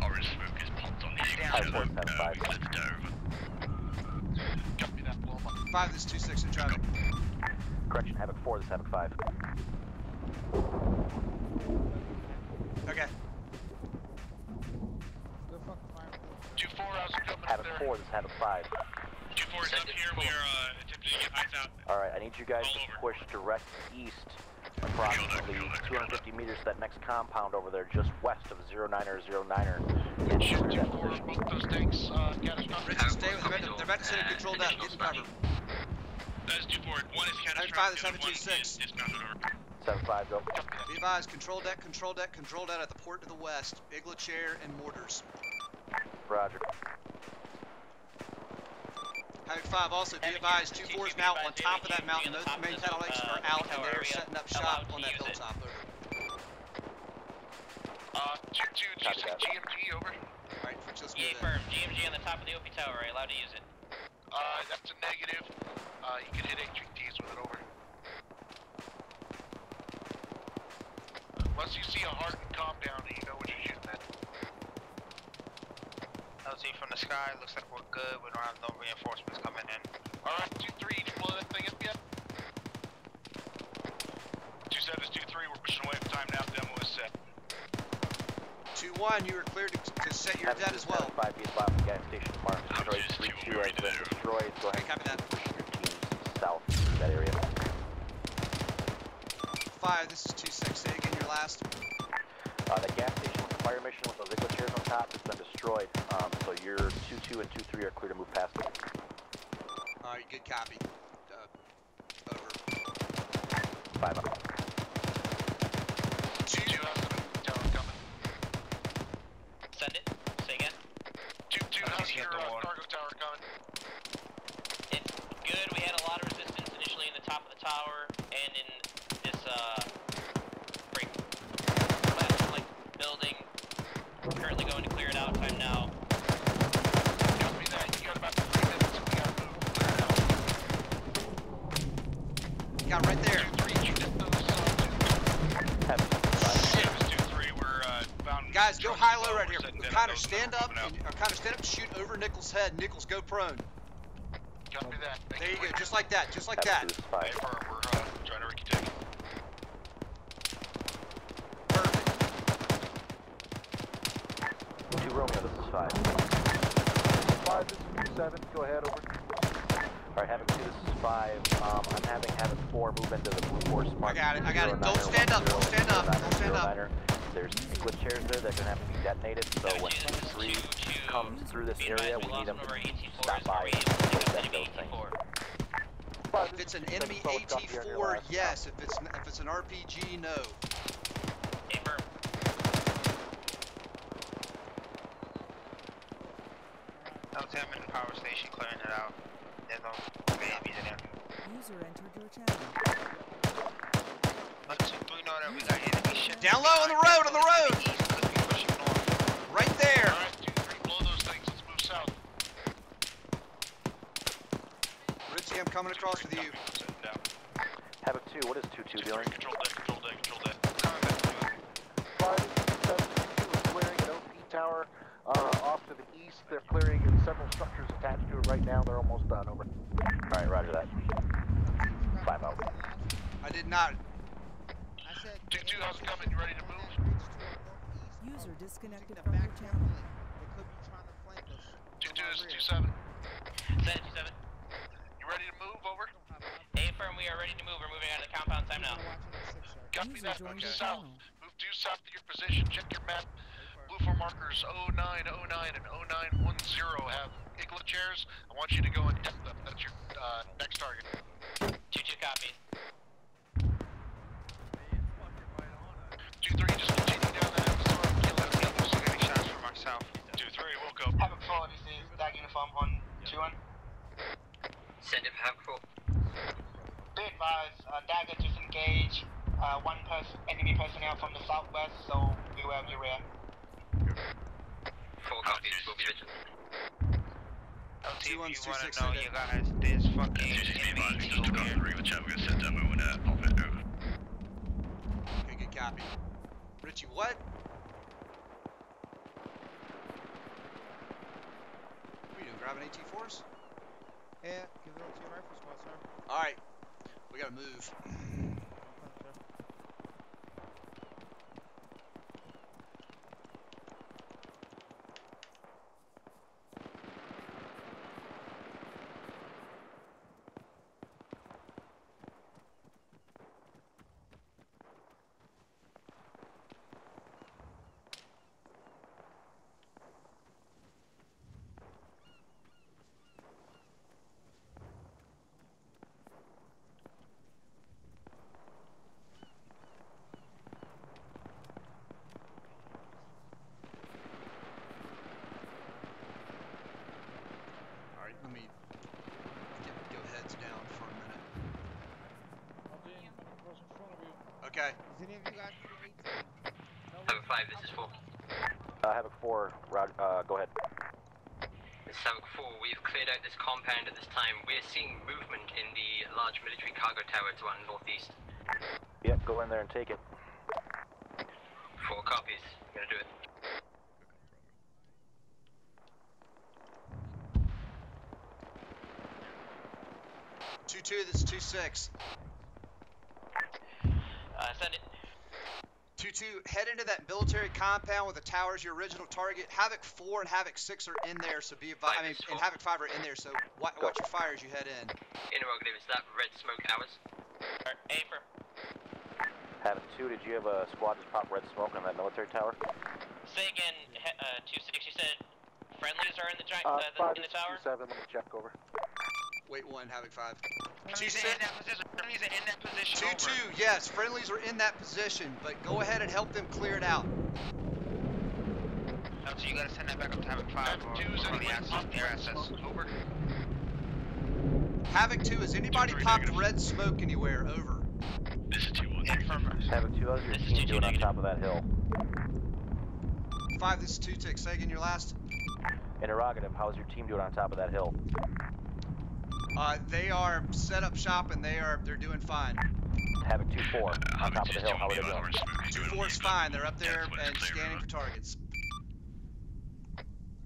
Orange smoke is popped on the Iglacher. We let the dough over. Copy that, blow 'em up. 5, this is 2-6 in traffic. Correction, Havoc 4, this is Havoc 5. Okay. 2-4, how's it coming Havoc up there? 4, this is Havoc 5. 2-4 is up here. We are attempting to get eyes out. Alright, I need you guys to push direct east approximately 250 meters to that next compound over there just west of 09er 09er. And Shoot, clear that 2-4, position. both those tanks, catastrophic. Richie, stay with them. They're about to send a control down. Get in cover. That is 2-4. 1 is catastrophic. 5, The other one 726. is dismounted over. 7-5, go. Be advised, control deck at the port to the west. Iglacher and mortars. Roger. Havoc 5 also, be advised, 2-4 is now on top of that mountain. Those main satellites are out and they're setting up shop on that hilltop. Over. 2-2, GMG, over. Alright, let's move EA in. firm, GMG on the top of the OP tower, are you allowed to use it? That's a negative. You can hit HVTs with it, over. Once you see a hardened compound, you know what you're shooting at. LT from the sky, looks like we're good. We don't have no reinforcements coming in. Alright, 2-3, did you blow that thing up yet? 2-7 is 2-3, we're pushing away from time now, demo is set. 2-1, 2-1, you are cleared to set your debt as well. 5 be advised, the gas station marked destroyed. 3-2 has been destroyed. Go ahead copy that. and push your teams south through that area. 5, this is 2-6. Say again your last. The gas station with the fire mission with those Igla chairs on top has been destroyed. So your 2-2 and 2-3 are clear to move past it. Alright, good copy. Over. 5 up. 2-2 has the tower coming. Send it. Say again. 2-2 has your cargo tower coming. It's good. We had a lot of resistance initially in the top of the tower and in this break like building. We're currently going to clear it out. Time now. Copy that. You got about 3 minutes and we gotta move. Clear it out. Got right there. 2-3, you get those. Guys, go high-low right here. Kind of stand up and shoot over Nichols' head. Nichols, go prone. Copy that. There you go, just like that, just like that. We're trying to Ricky take it. Perfect. 2 Romeo, this is 5. 5, this is 7. Go ahead, over. Alright, Havoc 2, this is 5. I'm having Havoc 4 move into the Blue Force Mark. I got it. Don't stand up, don't stand up, don't stand up. There's Igla chairs there that are going to have to be detonated, so when 3 comes through this area, we need them to stop by and detonate those things. If it's an enemy AT-4, yes. If it's an RPG, no. Okay, I'm in the power station clearing it out. There's no enemies in there. User entered your channel. 1, 2, 3 know that we got enemy shit. Down low on the road, on the road! Right there! Alright, 2-3, blow those things. Let's move south. Richie, I'm coming across with you. Havoc 2, what is 2-2 doing? Control deck. 5, 7, 2 is clearing an OP tower off to the east. They're clearing several structures attached to it right now. They're almost done, over. Alright, roger that. 5 out. I did not. 2-2, how's it coming? You ready to move? User disconnected from your channel. 2-2, this is 2-7. Send it 2-7. You ready to move, over? A-firm, we are ready to move. We're moving out of the compound. Time now. Copy that. Move south. Move due south to your position. Check your map. Blue 4 markers 09, 09, and 0910 have Igla chairs. I want you to go and test them. That's your next target. 2-2 copies. 2-3, just continue down that episode and kill that people. So getting shots from myself. 2-3, we'll go. Havoc 4, this is Dag Uniform on 2-1. Send it for Havoc 4. Be advised, Dagger just engaged enemy personnel from the southwest, so beware of your rear. 4 copies, we'll be vigilant. LT, if you wanna know, you guys, this fucking enemy just took off the regular chat. We're gonna set demo and pop it over. Okay, good copy. Richie, what? What are you doing, grabbing AT-4s? Yeah, give it to your rifle squad, sir. Alright, we gotta move. Let me go heads down for a minute. Okay. Does any of you guys need an Havoc 5, this is 4. Havoc 4, go ahead. This is Havoc 4, we've cleared out this compound at this time. We're seeing movement in the large military cargo tower to our northeast. Yep, go in there and take it. 4 copies, I'm gonna do it. 2-2, this is 2-6. Send it. 2-2, head into that military compound with the tower's your original target. Havoc 4 and Havoc 6 are in there, so be advised. I mean, and Havoc 5 are in there, so watch your fire as you head in. Interrogative, is that red smoke ours? Aim for. Havoc 2, did you have a squad just pop red smoke on that military tower? Say again, 2-6, you said friendlies are in the in the tower? 2-7, let me check over. Wait 1, Havoc 5. Friendlies are in that position. Friendlies are in that position. 2-2, yes, friendlies are in that position, but go ahead and help them clear it out. So you gotta send that back up to Havoc 5 or the access, their access. Over. Havoc 2, has anybody popped red smoke anywhere? Over. This is 2-1. Havoc 2, how's your team doing on top of that hill? 5, this is 2-6. Say again your last. Interrogative, how's your team doing on top of that hill? They are set up shop and they're doing fine. Havoc 2-4, on top of the hill, how are they doing? 2-4 is fine, they're up there and scanning for targets.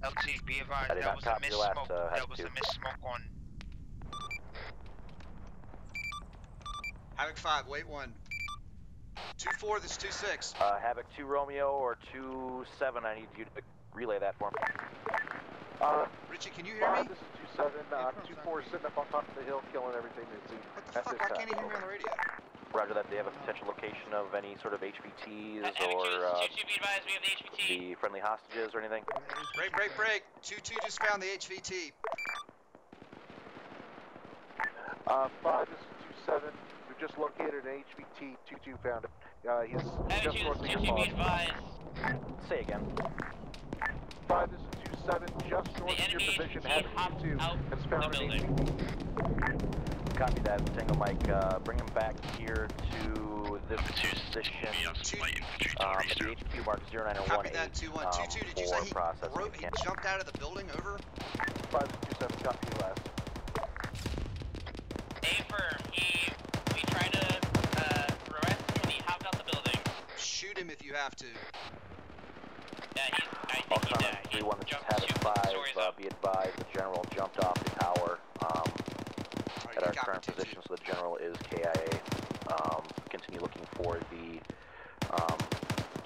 LT, be advised, that was a miss smoke. That was a miss smoke on. Havoc 5, wait 1. 2-4, this is 2-6. Havoc 2 Romeo or 2-7, I need you to relay that for me. Richie, can you hear me? This is 2-7, 2-4 sitting up on top of the hill, killing everything they see. What the fuck, why can't he hear me on the radio? Roger that, they have a potential location of any sort of HVTs or be advised, we have the HVT. the friendly hostages or anything? Break. 2-2 just found the HVT. 5, this is 2-7. We've just located an HVT. 2-2 found it. He's just north of your boss. Say again. 5, this is 2-7. Just north of your position. Havoc 2 has found an HVT. Copy that, Tango Mike. Bring him back here to this position. The HQ mark 0918. Copy that, 2-1. 2-2, did you say he jumped out of the building? Over. 5, 2-7, copy you last. Affirm, we tried to arrest him when he hopped out the building. Shoot him if you have to. Yeah, I think he died. 3-1, this is Havoc 5. Be advised, the General jumped off the tower. At our current position, so the General is KIA. Continue looking for the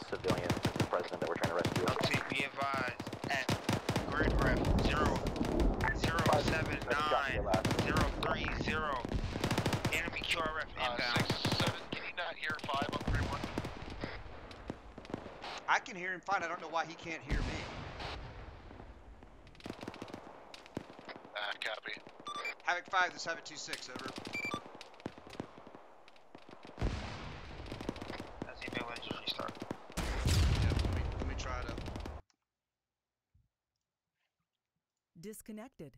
civilian president that we're trying to rescue. LT, be advised at grid ref 0079 030. Enemy QRF inbound. 6-7, can you not hear 5 on 3-1? I can hear him fine, I don't know why he can't hear me. Copy. Havoc 5, this is Havoc 2-6, over. As he may win, just restart. Yeah, let me try to. Disconnected.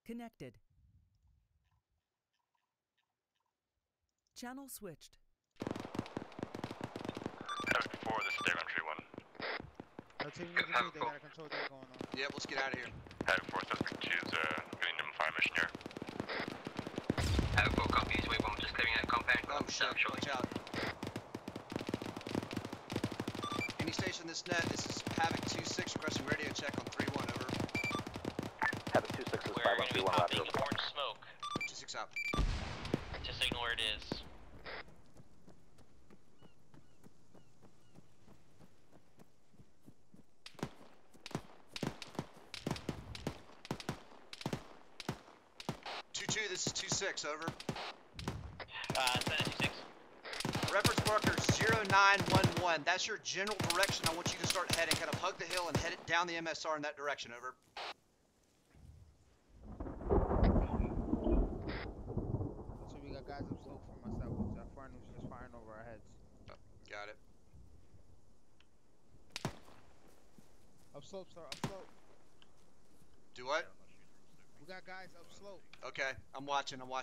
Connected. Channel switched. Havoc 4, this is Dagon 3-1. No team you can do, they got a control deck going on. Yep, let's get out of here. Havoc 4, suspect 2 is getting them fire mission here. Havoc 4 copies, wave 1, just clearing out compound. Oh shit, watch out. Any station this net, this is Havoc 2-6 requesting radio check on 3-1, over. Havoc 2-6 is 5-1-3-1, roger. Orange smoke. 2-6 out. To signal where it is. This is 2-6, over. Send it 2-6. Reference marker 0911. That's your general direction. I want you to start heading. Kind of hug the hill and head it down the MSR in that direction, over. So we got guys up slope from us that was firing, was just firing over our heads. Oh, got it. Up slope, sir, up slope. Do what? We got guys up slope. Okay, I'm watching. 2-6, this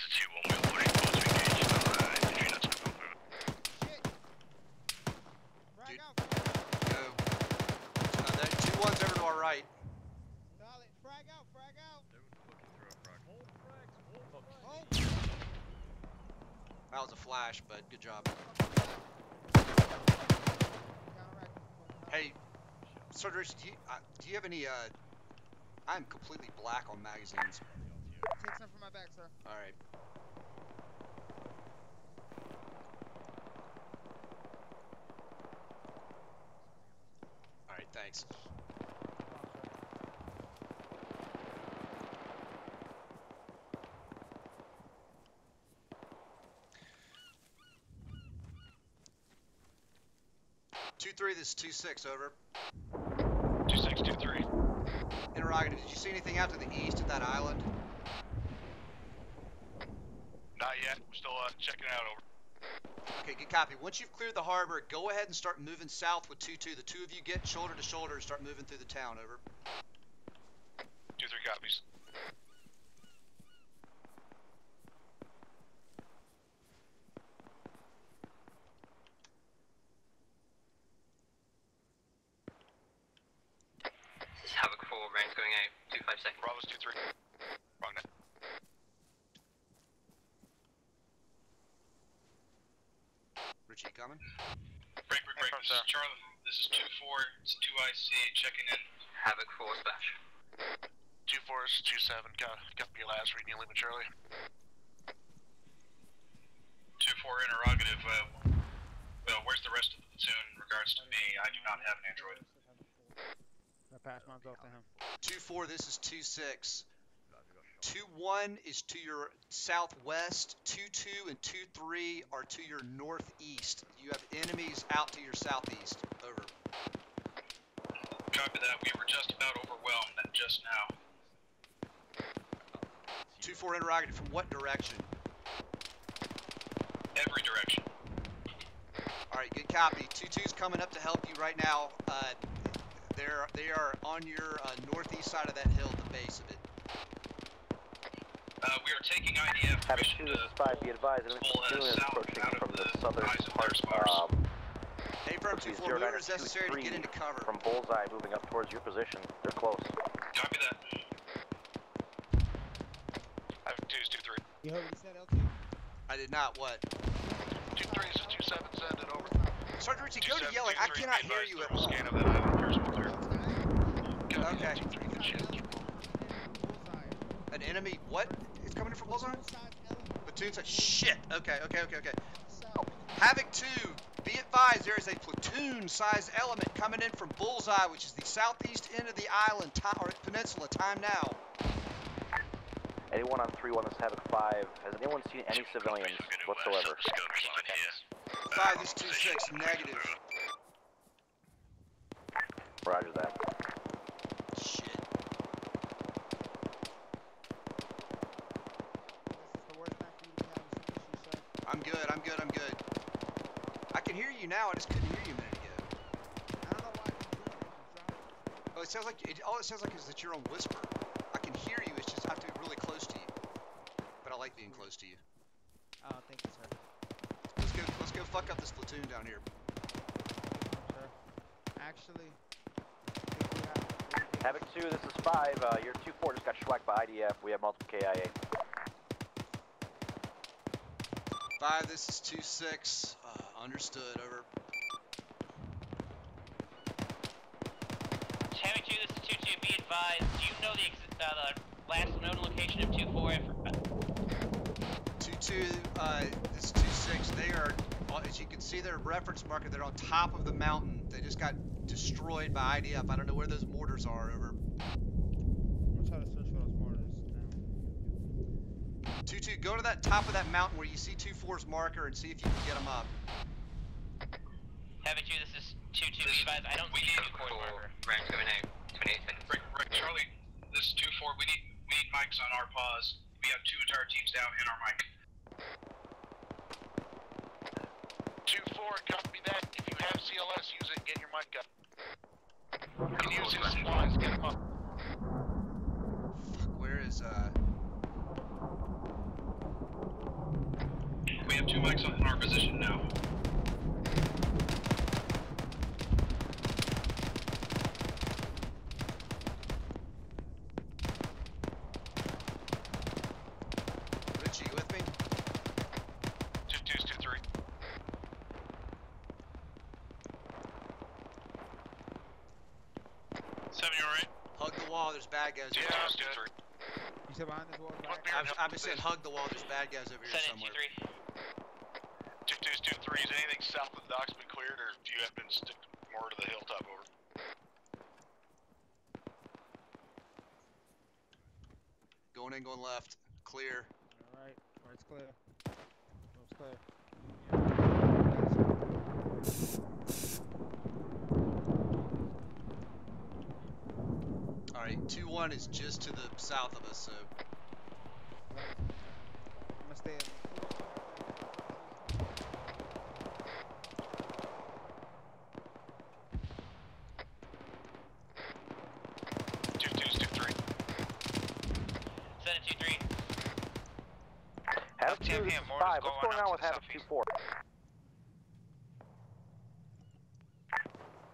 is 2-1, we're putting close to engage. Infantry nuts to move. Shit. Frag out. Go. 2-1's over to our right. Solid. Frag out. That was a flash, but good job. Hey, Sergeant, do you have any I'm completely black on magazines. Take some from my bag, sir. Alright. Alright, thanks. 2-3, this is 2-6, over. 2-6, 2-3. Interrogative, did you see anything out to the east of that island? Not yet. We're still checking it out, over. Okay, good copy. Once you've cleared the harbor, go ahead and start moving south with 2-2. The two of you get shoulder to shoulder and start moving through the town, over. 2-3 copies. This is Havoc 4, rounds going out. 25 seconds. Bravo's 2-3. Wrong net. Richie, coming? Break. This is Charlie. This is 2-4. It's 2IC checking in. Havoc 4 splash. 2-4 is 2-7. Got your last reading, leaving Charlie. 2-4 interrogative. Well, where's the rest of the platoon in regards to me? I do not have an android. I passed mine off to him. 2-4, this is 2-6. 2-1 is to your southwest. 2-2 and 2-3 are to your northeast. You have enemies out to your southeast. Over. Copy that. We were just about overwhelmed just now. 2-4 interrogative, from what direction? Every direction. Alright, good copy. 2-2's coming up to help you right now. They are on your northeast side of that hill, the base of it. We are taking IDF permission to 5, be advised, enemy platoon is approaching from the southern part. Hey, firm 2-4, whoever is necessary to get into cover. From Bullseye, moving up towards your position. They're close. Copy that. I have 2s, 2-3. You heard what he said, LT? I did not, what? 2-3 is 2-7, send it over. Sergeant Richie, go to yelling, I cannot hear you at all. Scan of that island, personal clear. Okay. 2-3, good shit. An enemy, what? Is coming in from Bullseye? Platoon said, shit. Okay. Havoc 2, be advised, there is a platoon-sized element coming in from Bullseye, which is the southeast end of the island, or peninsula. Time now. Anyone on 3-1, this is Havoc 5. Has anyone seen any civilians whatsoever? 5, this is 2-6, negative. Roger that. Shit. I'm good. I can hear you now, I just couldn't hear you a minute ago. I don't know why. Oh, it sounds like, all it sounds like is that you're on whisper. I can hear you, it's just I have to be really close to you. But I like being close to you. Oh, thank you, sir. Let's go fuck up this platoon down here. Sir. Actually, Havoc 2, this is 5. Your 2-4 just got schwacked by IDF. We have multiple KIA. 5, this is 2-6. Understood, over. Havoc 2, this is 2-2, be advised. Do you know the last known location of 2-4? 2-2, this is 2-6. They are, as you can see their reference marker, they're on top of the mountain. They just got destroyed by IDF. I don't know where those mortars are, over. I'm gonna try to search for those mortars now. 2-2, go to that top of that mountain where you see 2-4's marker and see if you can get them up. Havoc 2, this is 2-2, be advised. I don't see 2-4's marker. Rounds going out. 28 seconds. Right, Charlie. This is 2-4. We need mics on our pause. We have 2 entire teams down and our mic. 2-4, copy that. If you have CLS, use it and get your mic up. You can use his supplies, get him up. Fuck, where is, We have 2 mics in our position now. Richie, you with me? 2-2's 2-3. Seven, you alright? Hug the wall, there's bad guys over Yeah, here. You said behind this wall? I've been saying hug the wall, there's bad guys over here somewhere. 2-2's 2-3, is anything south of the docks been cleared, or do you have been stick more to the hilltop over? Going in, going left. Clear. Alright, right's clear. Left's clear. Alright, 2-1 is just to the south of us, so. I'm gonna stay in. 2-2's 2-3. Send it 2-3. Havoc 2, this is 5. What's going on with Havoc 2-4?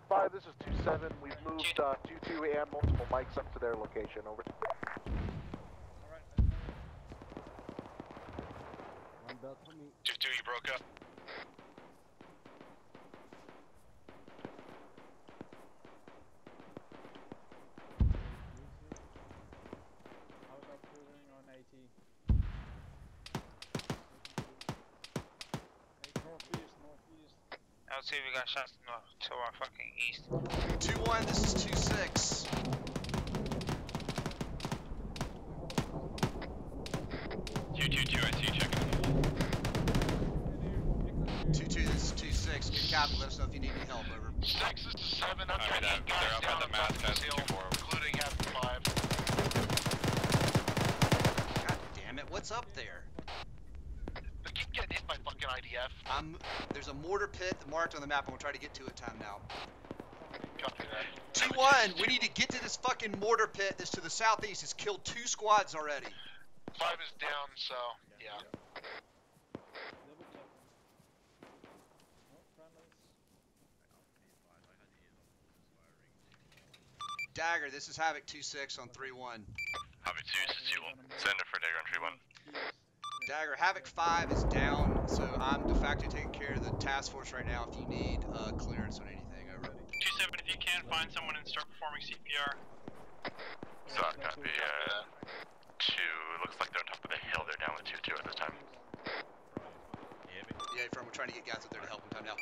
5, this is 2-7. We've moved 2-2 and multiple mics up to their location. Over. One belt for me. 2-2, you broke up. I was up cruising on 80. Northeast. I would say we got shots to our fucking east. 2-1, this is 2-6. 2-2-2, I see you checking the wall. 2-2, this is 2-6. Good copy, let us know if you need any help, over. 6, this is 7, I'm trying to get guys down the top of this hill, including Havoc 5. God damn it, what's up there? I keep getting hit by fucking IDF. There's a mortar pit marked on the map, and we'll try to get to it time now. Copy that. 2-1, we need to get to this fucking mortar pit that's to the southeast. It's killed 2 squads already. 5 is down, so, yeah. Dagger, this is Havoc 2-6 on 3-1. Havoc 2, this is 2-1. Send it for Dagger on 3-1. Dagger, Havoc 5 is down, so I'm de facto taking care of the task force right now if you need clearance on anything, over. 2-7, if you can, find someone and start performing CPR. Solid copy, 2, it looks like they're on top of the hill, they're down with 2-2 at this time. Yeah, we're trying to get guys up there to help them time now.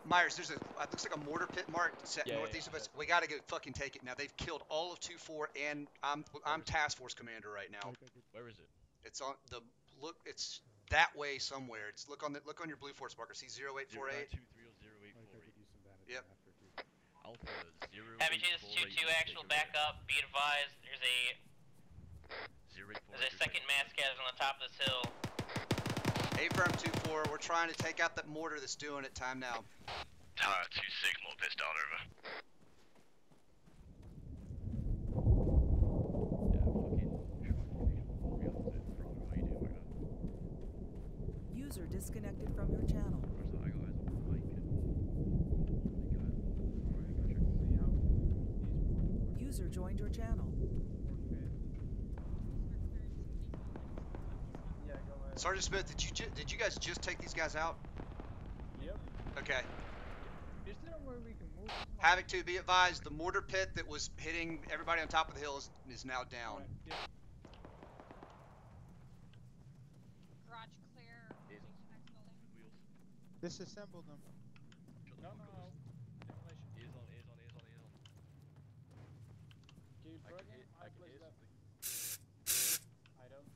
Myers, there's looks like a mortar pit marked set northeast of us. We gotta go fucking take it now. They've killed all of 2-4, and I'm task force commander right now. Where is it? It's on the look. It's that way somewhere. It's look on your blue force marker. See 0848. 2300848. Yep. Alpha 0. Havoc 2, this is 2-2, actual backup. Be advised, there's a second mass gas on the top of this hill. A-firm 2-4, we're trying to take out that mortar that's doing it. Time now. 2-6, more pissed down over. User disconnected from your channel. User joined your channel. Sergeant Smith, did you guys just take these guys out? Yep. Okay. Is there where we can move? Havoc 2, be advised, the mortar pit that was hitting everybody on top of the hill is now down. Right. Yep. Garage clear. Disassemble them. No. Demolition. Ears on. Do you burn them? I place left. I don't.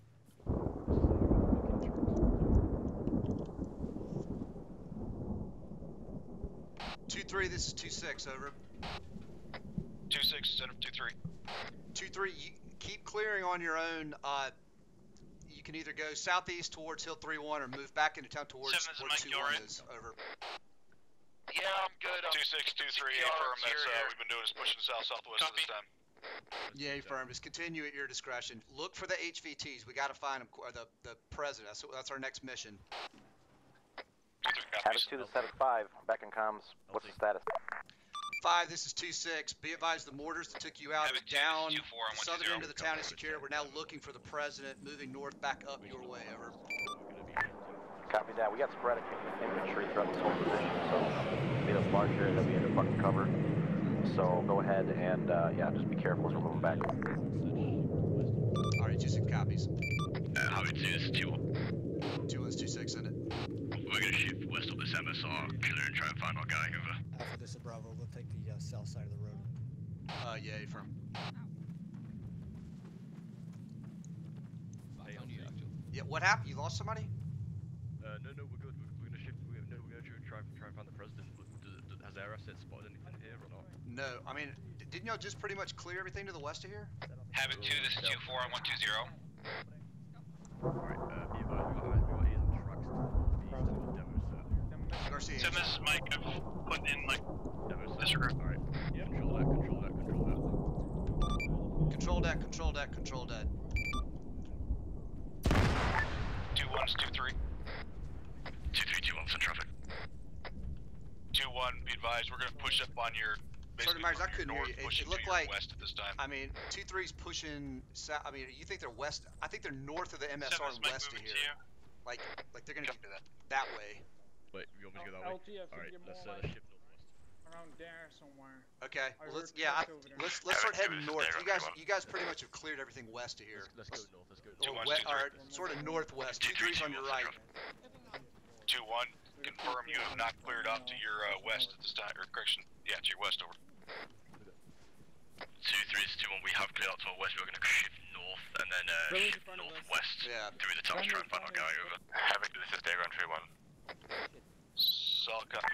2-3, this is 2-6, over. 2-6, send him 2-3. 2-3, you keep clearing on your own. You can either go southeast towards Hill 3-1 or move back into town towards where 2-1 is, over. Yeah, I'm good. 2-6, 2-3, A-firm, that's we've been doing is pushing south-southwest this time. Yeah, A-firm, just continue at your discretion. Look for the HVTs, we gotta find them, or the president, that's our next mission. Havoc 2, this is Havoc 5, back in comms. What's the status? 5, this is 2-6. Be advised, the mortars that took you out are down. The southern end of the town is secure. We're now looking for the president, moving north back up your way, over. Copy that. We got sporadic infantry throughout this whole position, so we made a large area that we had to fucking cover. so go ahead and yeah, just be careful as we're moving back. Alright, 2-6 copies. Havoc 2, this is 2-1. 2-1's 2-6, send it. We're gonna shift west of this MSR, clear and try and find our guy over. Alpha, this is Bravo. We'll take the south side of the road. Yeah, affirm. Yeah, what happened? You lost somebody? No, we're good. We're gonna shift. We're gonna try and find the president. Has our asset spotted anything here or not? No, I mean, didn't y'all just pretty much clear everything to the west of here? Havoc 2, this is 2-4 on 120. Alright, be advised, we got ears and trucks to the east of the demo, so. Garcia. So this is Mike. I've put in like Demo, so. disregard. Alright, yeah, control that. Control that. 2-1's 2-3. 2-3, 2-1's in traffic. 2-1, be advised, we're gonna push up on your. Sergeant Myers, I couldn't hear you. It looked like west at this time. I mean, 2-3's pushing south. I mean, you think they're west? I think they're north of the MSR and west of here. Like they're gonna go that way. Wait, you want me to go that way? Alright, let's shift northwest. Around there somewhere. Okay. Well, let's start heading north. You guys pretty much have cleared everything west of here. Let's go north. Or sort of northwest. 2-3's on your right. 2-1, confirm you have not cleared off to your west at this time, or correction, yeah, to your west, over. 2-3 is 2-1, we have cleared out to our west, we're gonna shift north and then shift northwest through the town to try and find our guy over. Havoc, this is Dagon 3-1. Solid copy.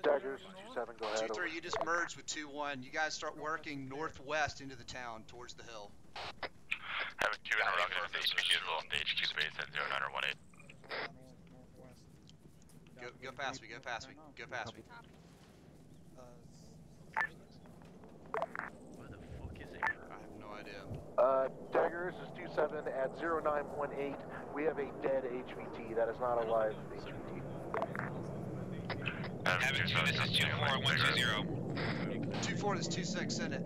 Daggers, 2-7, go ahead. 2-3, you just merged with 2-1. You guys start working northwest into the town towards the hill. Havoc 2 and we're going to HQ as well on the HQ base at 0918. Go past me. Where the fuck is it? I have no idea. Daggers is 2-7 at 0918. We have a dead HVT. That is not a live HVT. Havoc 2, this is 2-4 on 120. 2-4 is 2-6, send it.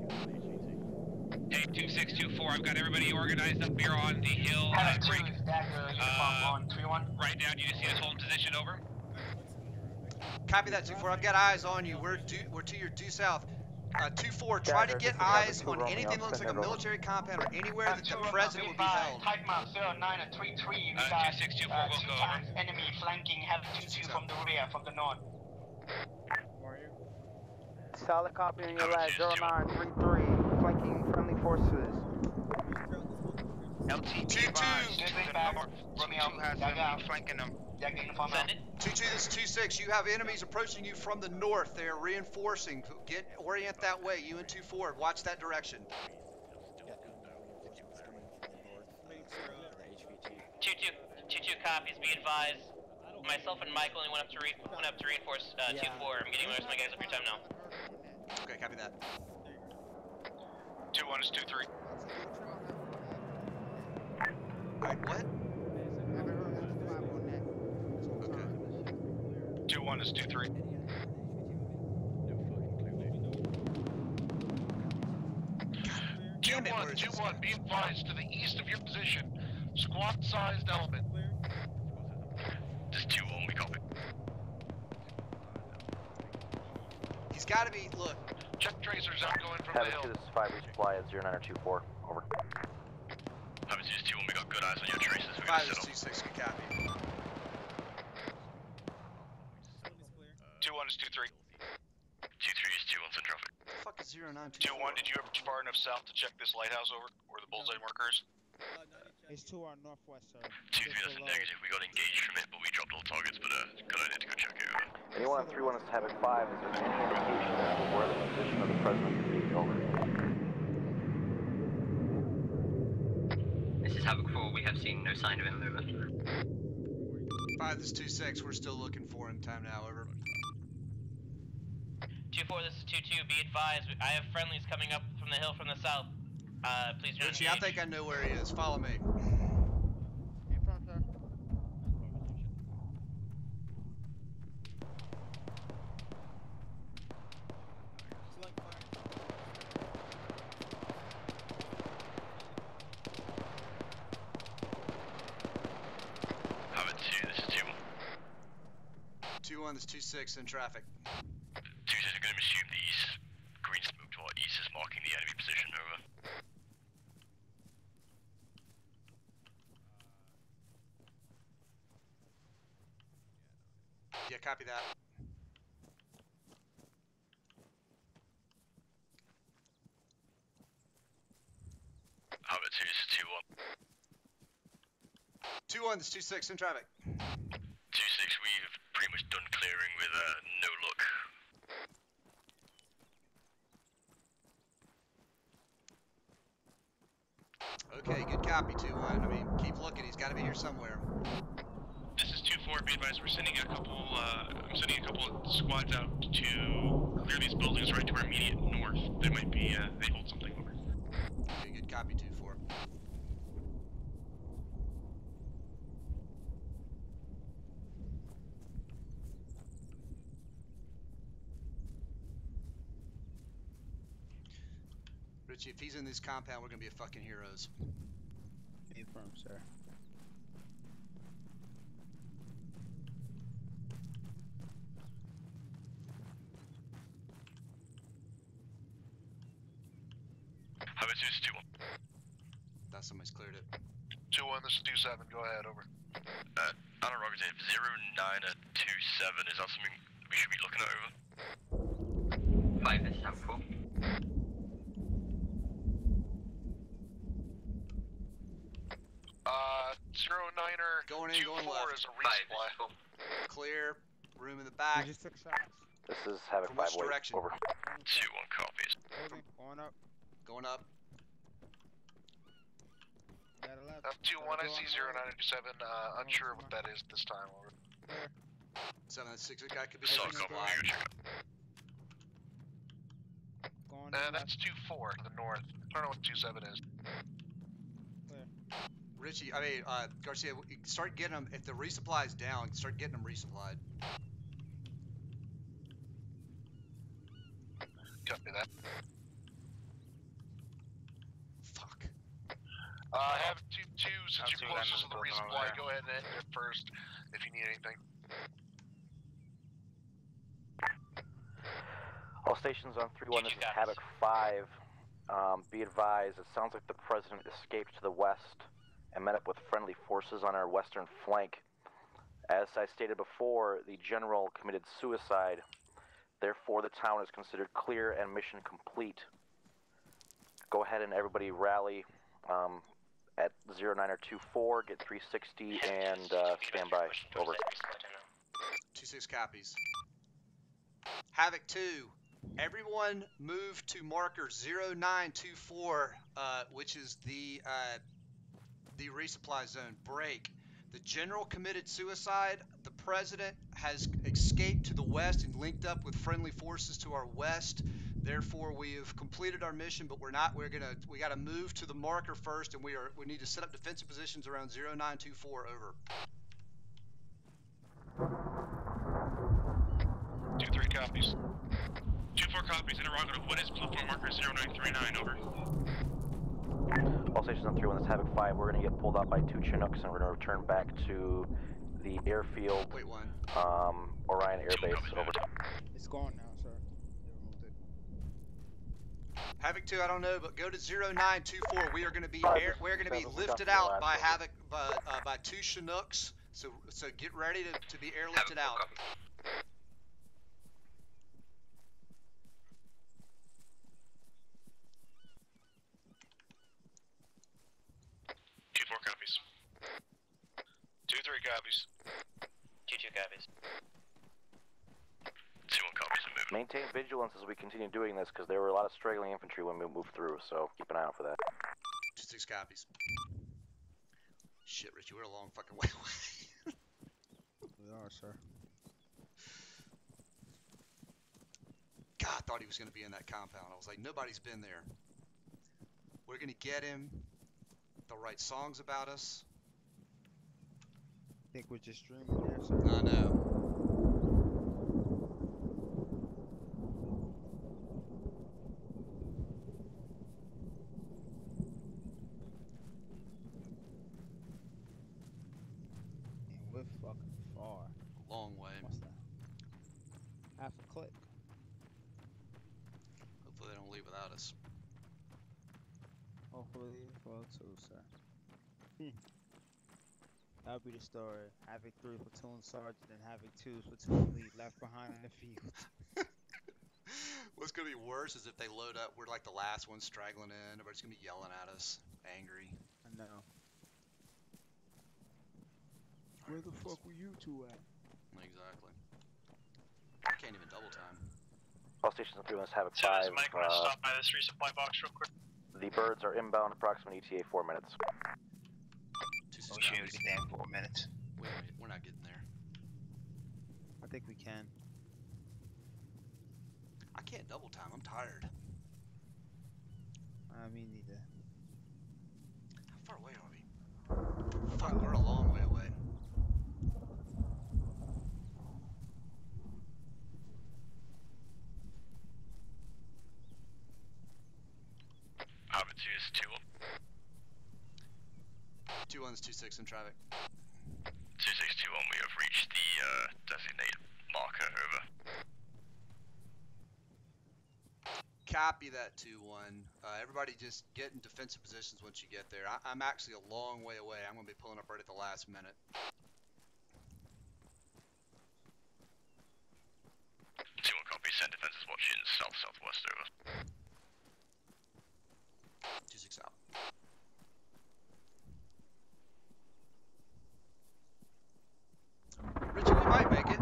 Hey, 2-6-2-4, I've got everybody organized up here on the hill. Havoc 2 is Dagger, uniform 131. Right now, do you see us holding position, over? Copy that, 2-4. I've got eyes on you. We're to your due south. 2-4, try to get eyes on anything that looks like a military compound or anywhere that the president would be held. Type map 09 and 33. We got 2 times enemy flanking Havoc 2-2 from the rear, from the north. Solid copy on your last 0933, flanking friendly forces. LT 2-2. Romeo has enemy flanking them. Send it. 2-2, this is 2-6. You have enemies approaching you from the north. They are reinforcing. Orient that way. You and 2-4. Watch that direction. 2-2 copies. Be advised. Myself and Mike only went up to reinforce 2-4. I'm getting the rest of my guys up your time now. Okay, copy that. 2-1 is 2-3. Alright, what? 2-1 is 2-3. Damn it, 2-1, be advised to the east of your position. Squad-sized element. This is 2-1, we copy. He's gotta be, look. Check tracers outgoing from Havoc the hill. 2, this is 5, resupply at 0924, over. Havoc 2 is 2-1, we got good eyes on your traces, we're 5 gonna is settle. 2-6, good copy. 2-1 is 2-3. 2-3 is 2-1's in traffic. What the fuck is 0924? 2-1, did you ever far enough south to check this lighthouse over, where the bullseye marker is? It's to our northwest, sir. 2-3, that's a negative. We got engaged from it, but we dropped all targets, but good idea to go check it out. Anyone on 3-1 is Havoc 5, is there any indication as to where the position of the president could be, over? This is Havoc 4, we have seen no sign of him, over. 5 is 2-6, we're still looking for him. Time now, over. 2-4, this is 2-2. Be advised. I have friendlies coming up from the hill from the south. Please join Richie, I think I know where he is. Follow me. In front, sir. Havoc 2, this is 2-1. 2-1, this is 2-6 in traffic. 2-6 are going to assume the east. Yeah, copy that. Havoc 2, this is 2-1. 2-1, this is 2-6, in traffic. 2-6, we've pretty much done clearing with no luck. Okay, good copy, 2-1. I mean, keep looking, he's got to be here somewhere. This is 2-4, be advised, we're sending a couple, I'm sending a couple of squads out to clear these buildings right to our immediate north. They might be, they hold something over. Okay, good copy, 2-4. Richie, if he's in this compound, we're gonna be fucking heroes. Confirm, sir. Havoc 2, this is 2-1. Thought somebody's cleared it. 2-1, this is 2-7, go ahead, over. Interrogative 0927, is that something we should be looking at, over? 5 is 7-4. 09er going in, 2-4 going left. is a resupply. Clear, room in the back. This is Havoc 5 which direction? Over. 2-1 copies. Going up. Going up. Got a left. 2-1, I see 0927, unsure of what that is this time, over. 7-6, that guy could be Solid taking copy, supply. we go check it. That's 2-4 to the north. I don't know what 2-7 is. Richie, Garcia, start getting them, if the resupply is down, start getting them resupplied. Copy that. Fuck. Have 2-2, since you're closest to the resupply, go ahead and end it first if you need anything. All stations on 3-1, this is Havoc 5. Be advised, it sounds like the President escaped to the west and met up with friendly forces on our western flank. As I stated before, the General committed suicide. Therefore, the town is considered clear and mission complete. Go ahead and everybody rally at 0924, get 360, and stand by. Over. 2-6 copies. Havoc 2, everyone move to marker 0924, which is the resupply zone. Break. The General committed suicide. The President has escaped to the west and linked up with friendly forces to our west. Therefore, we have completed our mission, but we got to move to the marker first, and we need to set up defensive positions around 0924. Over. 2-3 copies. 2-4 copies, interrogative, what is platform marker 0939, over? All stations on 3-1, this is Havoc 5. We're going to get pulled out by 2 Chinooks, and we're going to return back to the airfield. Wait, one. Orion Air Base. Over. It's gone now, sir. They removed it. Havoc 2, I don't know, but go to 0924. We are going to be lifted out by Havoc by 2 Chinooks. So get ready to be airlifted out. 2-4 copies. 2-3 copies. 2-2 copies. 2-1 copies and moving. Maintain vigilance as we continue doing this, because there were a lot of straggling infantry when we moved through, so keep an eye out for that. 2-6 copies. Shit, Richie, we're a long fucking way away. We are, sir. God, I thought he was going to be in that compound. I was like, nobody's been there. We're going to get him. They'll write songs about us. Think we're just dreaming there, sir? I know. And we're fucking far. Long way. What's that? Half a click. Hopefully they don't leave without us. Hopefully, well, too, sir. That'll be the story. Havoc 3 platoon sergeant and Havoc 2's platoon lead left behind in the field. What's gonna be worse is if they load up, we're like the last ones straggling in. Everybody's gonna be yelling at us, angry. I know. Where the fuck were you two at? Exactly. I can't even double time. All stations and 3 1 Havoc 5. This is Mike, I'm gonna stop by this resupply box real quick. The birds are inbound, approximate ETA 4 minutes. Oh shoot, get there in 4 minutes. Wait a minute, we're not getting there. I think we can. I can't double time, I'm tired. Me neither. How far away are we? Fuck, we're a long way away. Havoc 2 is 2-1. 2-1's 2-6 in traffic. 2621, we have reached the designated marker, over. Copy that 2-1. Everybody just get in defensive positions once you get there. I'm actually a long way away. I'm going to be pulling up right at the last minute. 2-1 copy, send defenses watching south-southwest, over. 2-6 out. Richie, we might make it.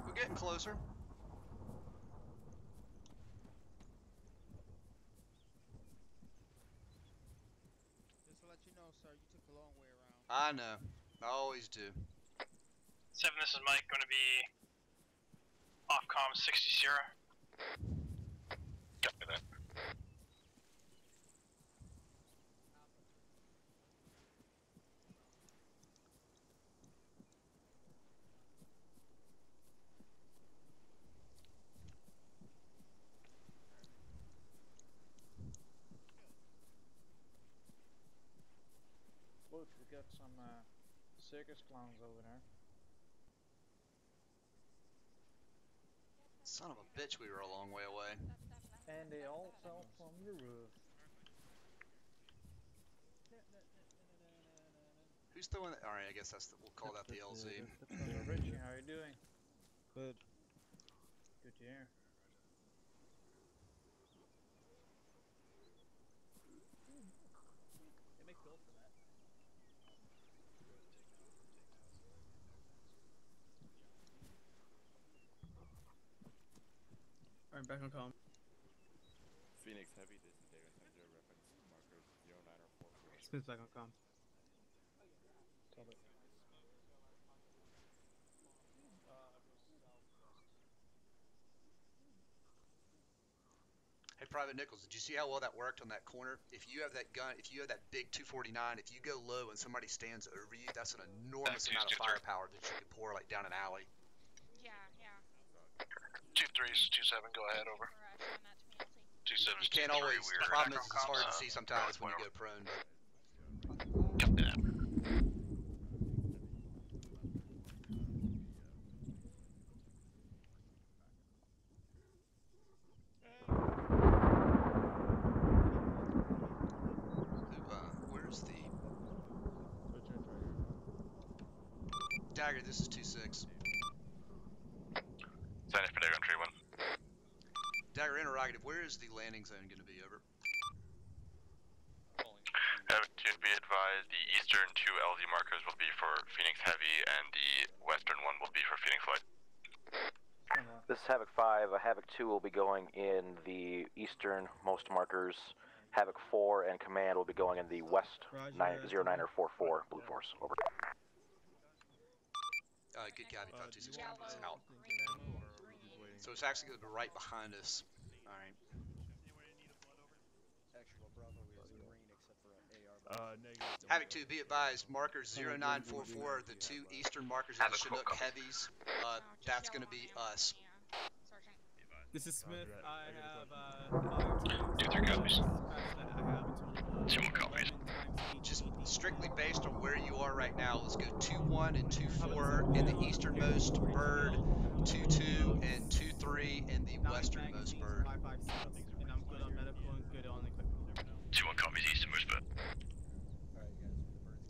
We're getting closer. Just to let you know, sir, you took a long way around. I know. I always do. 7, this is Mike, gonna be off comm 60-0. Copy that. Look, we got some circus clowns over there. Son of a bitch, we were a long way away. And they all fell from the roof. Who's throwing that? Alright, I guess that's we'll call that the LZ. Richie, how are you doing? Good. Good to hear. They make gold for that. Alright, back on comm. Phoenix Heavy, this is data center reference marker 0944. Smith's back on comm. Hey, Private Nichols, did you see how well that worked on that corner? If you have that gun, if you have that big 249, if you go low and somebody stands over you, that's an enormous amount of firepower that you could pour like down an alley. Yeah, yeah. 2-3's 2-7, go ahead, over. 2-7's You can't 2-3, always, we're the problem is back it's on hard comms. to see sometimes when you go prone, but Copy that. where's the... Dagger, this is 2-6. Sign for Dagger on tree 1. Dagger, interrogative, where is the landing zone going to be, over? Havoc 2, be advised, the eastern 2 LZ markers will be for Phoenix Heavy, and the western 1 will be for Phoenix Light. This is Havoc 5. Havoc 2 will be going in the easternmost markers. Havoc 4 and Command will be going in the west 0944 Blue Force. Over. Good copy, 526 copies out. So it's actually going to be right behind us. Alright. Actual Bravo is green except for AR. Negative. Havoc 2, be advised, markers 0944, the 2 eastern markers are the Chinook Heavies. That's going to be us. This is Smith. I have 2-3 copies. 2-1 copies. Just strictly based on where you are right now, let's go 2-1 and 2-4 in the easternmost bird, 2-2 and 2-3 in the westernmost bird. And I'm good on medical and good on equipment. 2-1 copies, easternmost bird. Alright guys, the birds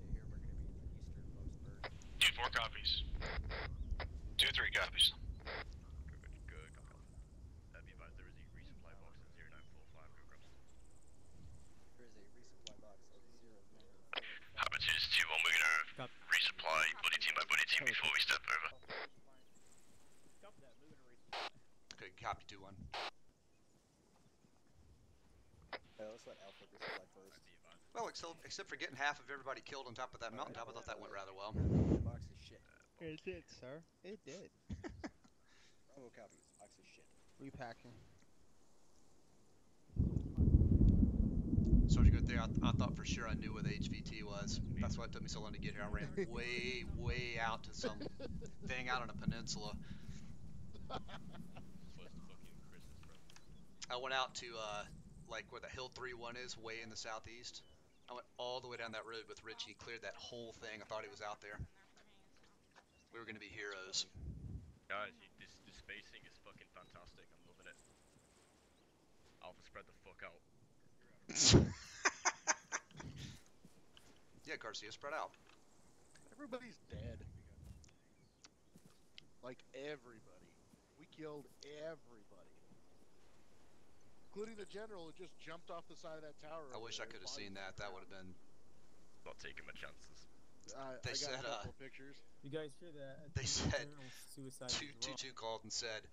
221. Let's let Alpha dislike first. Well, except for getting half of everybody killed on top of that mountaintop, I thought that went rather well. Box is shit. It did, sir. It did. Bravo copies. Box is shit. Repacking. Sergeant, good thing I thought for sure I knew where the HVT was. That's why it took me so long to get here. I ran way out to some thing out on a peninsula. I went out to like where the Hill 3-1 is, way in the southeast. I went all the way down that road with Richie, cleared that whole thing. I thought he was out there. We were gonna be heroes. Guys, this spacing is fucking fantastic. I'm loving it. Alpha, spread the fuck out. Yeah, Garcia, spread out. Everybody's dead. Like everybody. We killed everybody. Including the general who just jumped off the side of that tower. I wish I could have seen that. That would have been. Not taking my chances. They said, a couple of pictures. You guys hear that? They said, suicide. 222 called and said,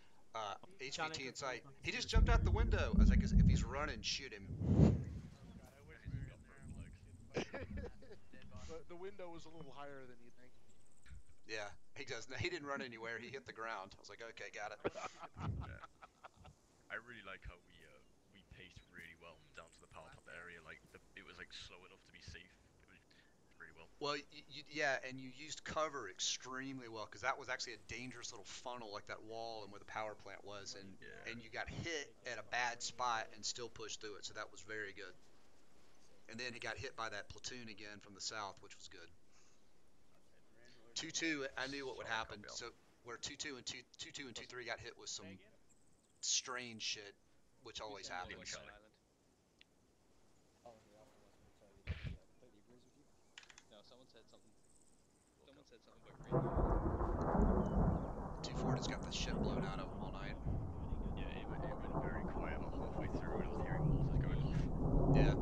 HVT in sight. He just jumped out the window. I was like, if he's running, shoot him. The window was a little higher than you think. Yeah, he does. He didn't run anywhere. He hit the ground. I was like, okay, got it. I really like how we paced really well down to the power plant area. Like it was like slow enough to be safe. It was really well. Well, yeah, and you used cover extremely well because that was actually a dangerous little funnel like that wall and where the power plant was, and you got hit at a bad spot and still pushed through it. So that was very good. And then he got hit by that platoon again from the south, which was good. 2-2, I knew what would happen. So where 2-2 and 2-2 and 2-3 got hit with some strange shit, which always happens. No, someone said something. Someone said something about 2-4 just got the shit blown out of him all night. Yeah, it went very quiet about halfway through, and I was hearing mortars going off. Yeah.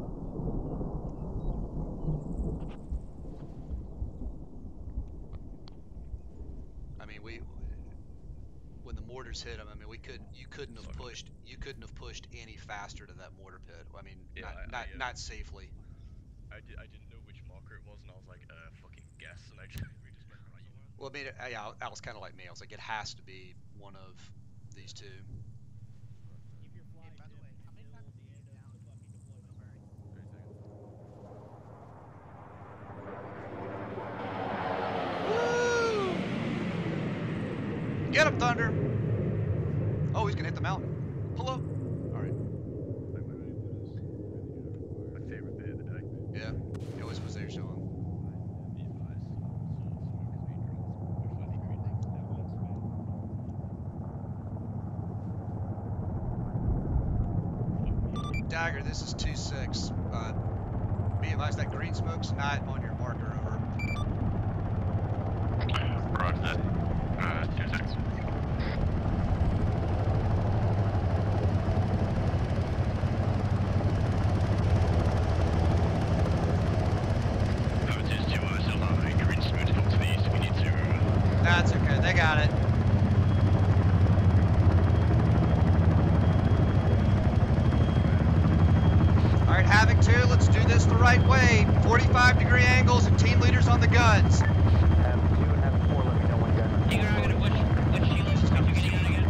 I mean, when the mortars hit him, I mean, you couldn't have pushed any faster to that mortar pit. I mean, not safely. I didn't know which marker it was, and I was like, fucking guess, and we just went right. Well, I mean, I was kind of like me. I was like, it has to be one of these two. Get him, Thunder! Oh, he's gonna hit the mountain. Pull up. Alright. My favorite bit of the day. Yeah, he always was there, Sean. Dagger, this is 2-6. Be advised that green smoke's not on your marker, over. Roger that. 2-6. That's okay, they got it. Alright, Havoc 2, let's do this the right way. 45-degree angles and team leaders on the guns. Havoc 2 and Havoc 4, let me know when guns. Digger, I'm gonna which Sheila's stuff you getting out again?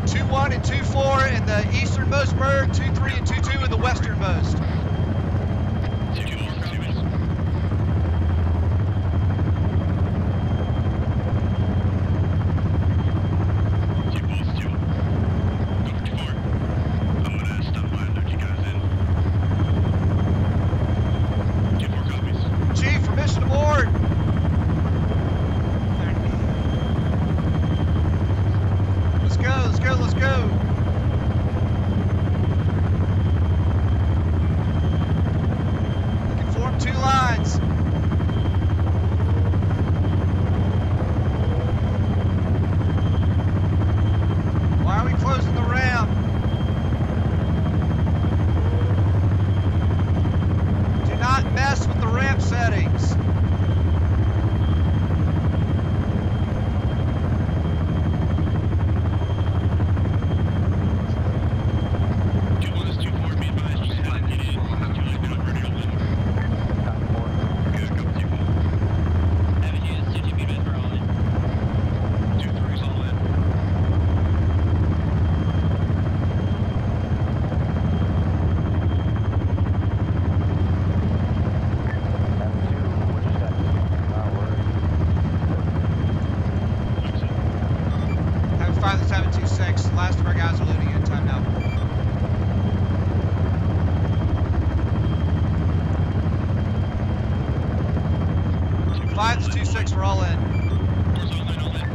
2-1 and 2-4 in the easternmost berg, 2-3 and 2-2 in the westernmost. Chief, permission aboard. Let's go, let's go, let's go. Alex, we're all in. Doors all in, all in.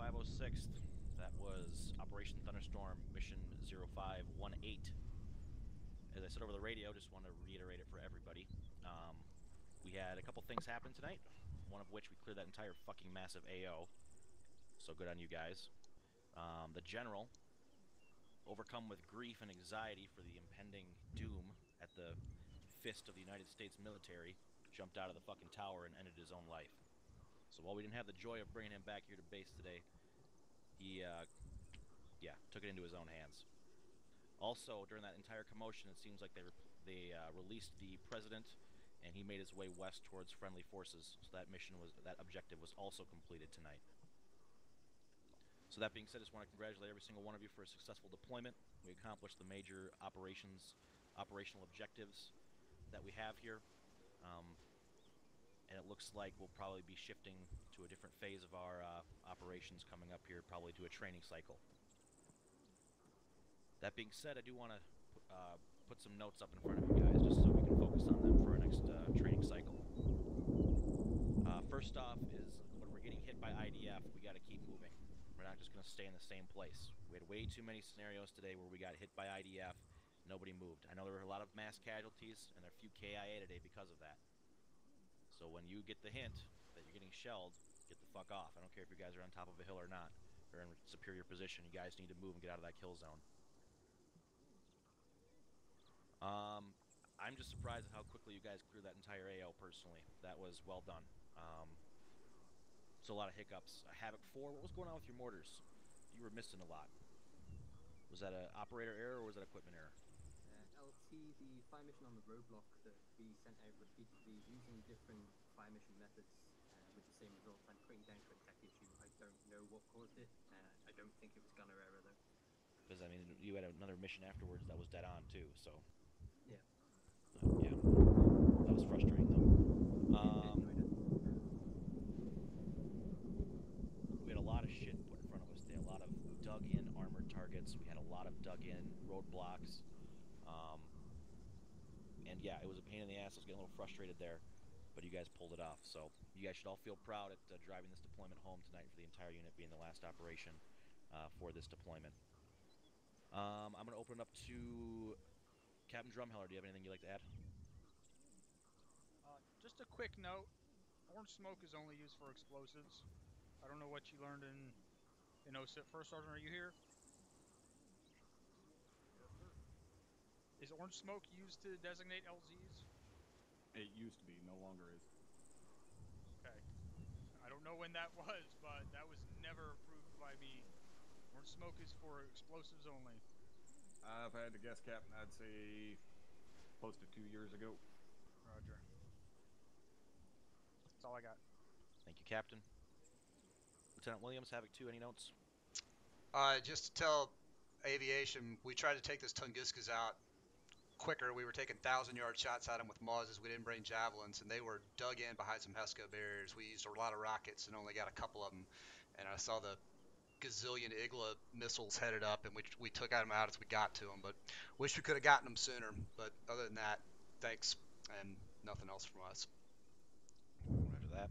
506th. That was Operation Thunderstorm, Mission 0518. As I said over the radio, just want to reiterate it for everybody. We had a couple things happen tonight, one of which we cleared that entire fucking massive AO. So good on you guys. The General, overcome with grief and anxiety for the impending doom at the fist of the United States military, jumped out of the fucking tower and ended his own life. So while we didn't have the joy of bringing him back here to base today, he, took it into his own hands. Also, during that entire commotion, it seems like they released the President, and he made his way west towards friendly forces. So that objective was also completed tonight. So that being said, I just want to congratulate every single one of you for a successful deployment. We accomplished the major operational objectives that we have here. And it looks like we'll probably be shifting to a different phase of our operations coming up here, probably to a training cycle. That being said, I do want to put some notes up in front of you guys, just so we can focus on them for our next training cycle. First off is, when we're getting hit by IDF, we got to keep moving. We're not just going to stay in the same place. We had way too many scenarios today where we got hit by IDF, nobody moved. I know there were a lot of mass casualties, and there are a few KIA today because of that. So when you get the hint that you're getting shelled, get the fuck off. I don't care if you guys are on top of a hill or not, or in superior position. You guys need to move and get out of that kill zone. I'm just surprised at how quickly you guys cleared that entire AO personally. That was well done. So a lot of hiccups. Havoc 4, what was going on with your mortars? You were missing a lot. Was that an operator error or was that equipment error? LT, the fire mission on the roadblock that we sent out repeatedly using different fire mission methods with the same results, I'm putting down to a tech issue. I don't know what caused it. I don't think it was gunner error though. Because, I mean, you had another mission afterwards that was dead on too, so... Yeah. Yeah. That was frustrating though. We had a lot of shit put in front of us today. A lot of dug-in armored targets. We had a lot of dug-in roadblocks. And yeah, it was a pain in the ass. I was getting a little frustrated there, but you guys pulled it off. So you guys should all feel proud at driving this deployment home tonight for the entire unit being the last operation for this deployment. I'm going to open it up to Captain Drumheller. Do you have anything you'd like to add? Just a quick note. Orange smoke is only used for explosives. I don't know what you learned in OSIP. First Sergeant, are you here? Is orange smoke used to designate LZs? It used to be, no longer is. Okay. I don't know when that was, but that was never approved by me. Orange smoke is for explosives only. If I had to guess, Captain, I'd say close to 2 years ago. Roger. That's all I got. Thank you, Captain. Lieutenant Williams, Havoc 2, any notes? Just to tell aviation, we tried to take this Tunguska's out quicker. We were taking 1,000-yard shots at them with Mauses. We didn't bring javelins, and they were dug in behind some HESCO barriers. We used a lot of rockets and only got a couple of them. And I saw the gazillion Igla missiles headed up, and we took them out as we got to them. But wish we could have gotten them sooner. But other than that, thanks, and nothing else from us. Roger that.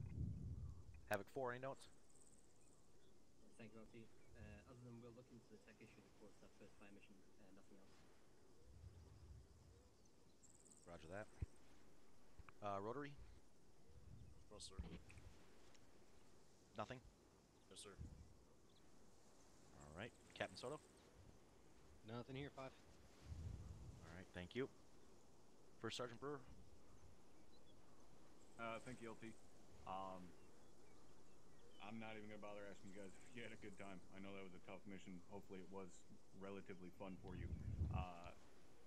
Havoc 4, any notes? Thank you, LT. Other than we'll look into the tech issue that caused that first fire mission, nothing else. Roger that. Rotary? No, sir. Nothing? Yes, sir. Alright. Captain Soto? Nothing here, 5. Alright, thank you. First Sergeant Brewer? Thank you, LT. I'm not even going to bother asking you guys if you had a good time. I know that was a tough mission. Hopefully it was relatively fun for you.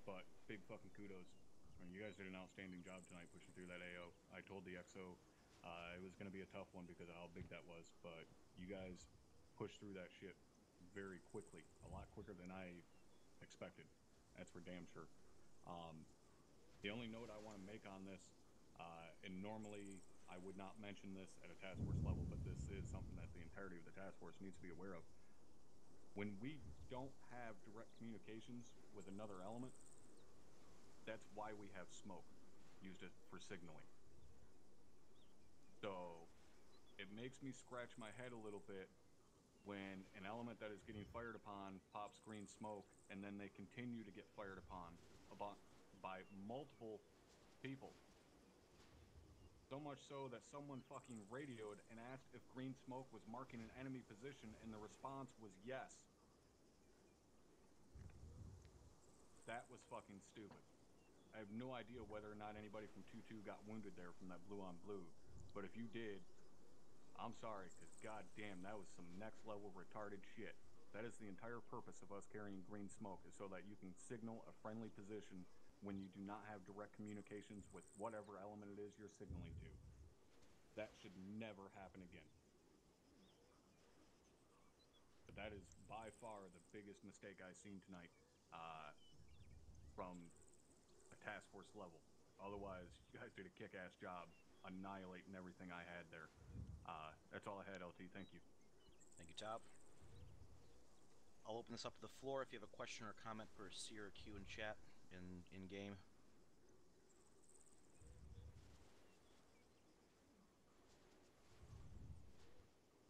But big fucking kudos. I mean, you guys did an outstanding job tonight pushing through that AO. I told the XO it was going to be a tough one because of how big that was. But you guys pushed through that shit very quickly. A lot quicker than I expected. That's for damn sure. The only note I want to make on this, and normally I would not mention this at a task force level, but this is something that the entirety of the task force needs to be aware of. When we don't have direct communications with another element, that's why we have smoke, used it for signaling. So it makes me scratch my head a little bit when an element that is getting fired upon pops green smoke, and then they continue to get fired upon by multiple people. So much so that someone fucking radioed and asked if green smoke was marking an enemy position, and the response was yes. That was fucking stupid. I have no idea whether or not anybody from 2-2 got wounded there from that blue on blue, but if you did, I'm sorry, because goddamn, that was some next level retarded shit. That is the entire purpose of us carrying green smoke, is so that you can signal a friendly position when you do not have direct communications with whatever element it is you're signaling to. That should never happen again. But that is by far the biggest mistake I've seen tonight from a task force level. Otherwise, you guys did a kick-ass job annihilating everything I had there. That's all I had, LT. Thank you. Thank you, Top. I'll open this up to the floor if you have a question or comment for C or Q in chat in game.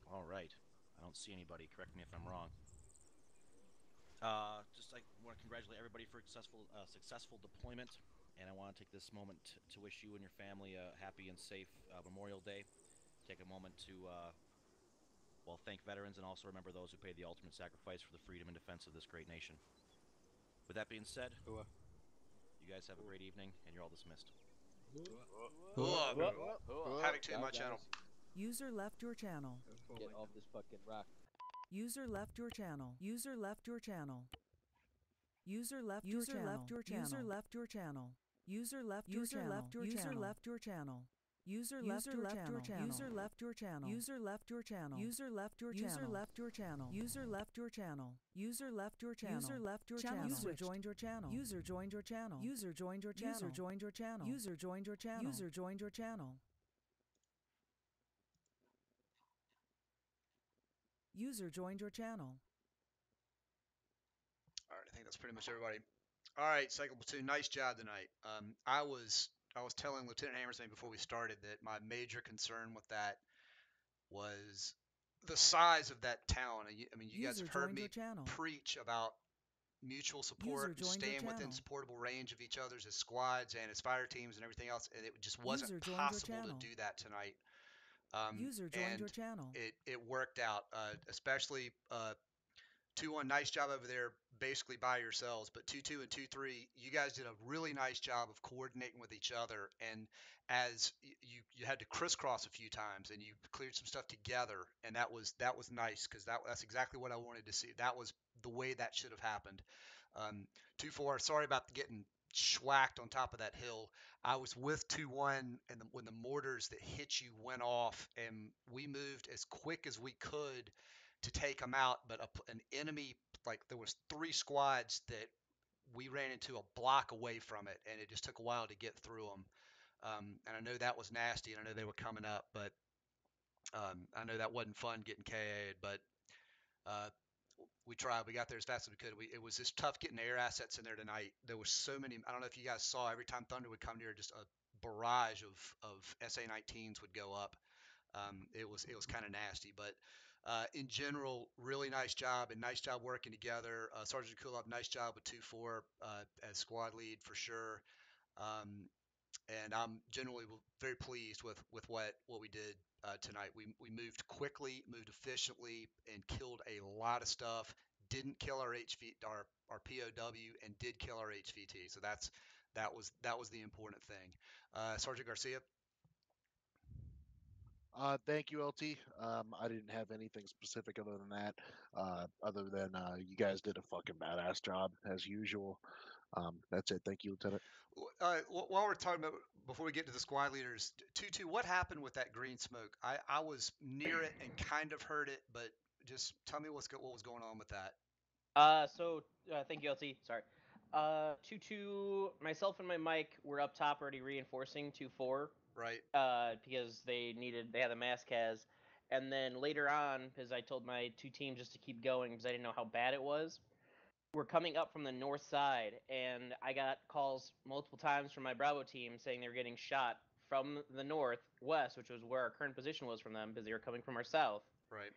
All right. I don't see anybody. Correct me if I'm wrong. Just I want to congratulate everybody for successful deployment, and I want to take this moment to wish you and your family a happy and safe Memorial Day. Take a moment to thank veterans and also remember those who paid the ultimate sacrifice for the freedom and defense of this great nation. With that being said, you guys have a great evening, and you're all dismissed. Havoc 2 in my channel. User left your channel. Get off this fucking rock. User left your channel. User left your channel. User left your channel. User left your channel. User left your channel. User left your channel. User left your channel. User left your channel. User left your channel. User left your channel. User left your channel. User left your channel. User left your channel. User left your channel. User joined your channel. User joined your channel. User joined your channel. User joined your channel. User joined your channel. User joined your channel. User joined your channel. All right, I think that's pretty much everybody. All right, Cycle Platoon, nice job tonight. I was telling Lieutenant Hammerstein before we started that my major concern with that was the size of that town. I mean, you guys have heard me preach about mutual support and staying within supportable range of each other's as squads and as fire teams and everything else, and it just wasn't possible to do that tonight. User joined your channel. It worked out, especially 2-1, nice job over there, basically by yourselves. But 2-2 and 2-3, you guys did a really nice job of coordinating with each other. And as you had to crisscross a few times, and you cleared some stuff together, and that was nice, because that's exactly what I wanted to see. That was the way that should have happened. 2-4, sorry about getting schwacked on top of that hill. I was with 2-1, and when the mortars that hit you went off, and we moved as quick as we could to take them out, but an enemy, like there was 3 squads that we ran into a block away from it, and it just took a while to get through them. And I know that was nasty, and I know they were coming up, but I know that wasn't fun getting KA'd, but we tried. We got there as fast as we could. It was just tough getting air assets in there tonight. There was so many. I don't know if you guys saw, every time Thunder would come near, just a barrage of SA-19s would go up. It was kind of nasty, but in general, really nice job, and nice job working together. Sergeant Kulov, nice job with 2-4 as squad lead for sure. And I'm generally very pleased with what we did tonight. We moved quickly, moved efficiently, and killed a lot of stuff. Didn't kill our our POW, and did kill our HVT. So that was the important thing. Sergeant Garcia. Thank you, LT. I didn't have anything specific other than that. Other than you guys did a fucking badass job as usual. That's it. Thank you, Lieutenant. While we're talking about, before we get to the squad leaders, 2-2, what happened with that green smoke? I was near it and kind of heard it, but just tell me what was going on with that. Thank you, LT. Sorry. 2-2, myself and my mic were up top already reinforcing 2-4. Right. Because they had the mask and then later on, because I told my 2 teams just to keep going because I didn't know how bad it was. We're coming up from the north side, and I got calls multiple times from my Bravo team saying they were getting shot from the northwest, which was where our current position was from them, because they were coming from our south. Right.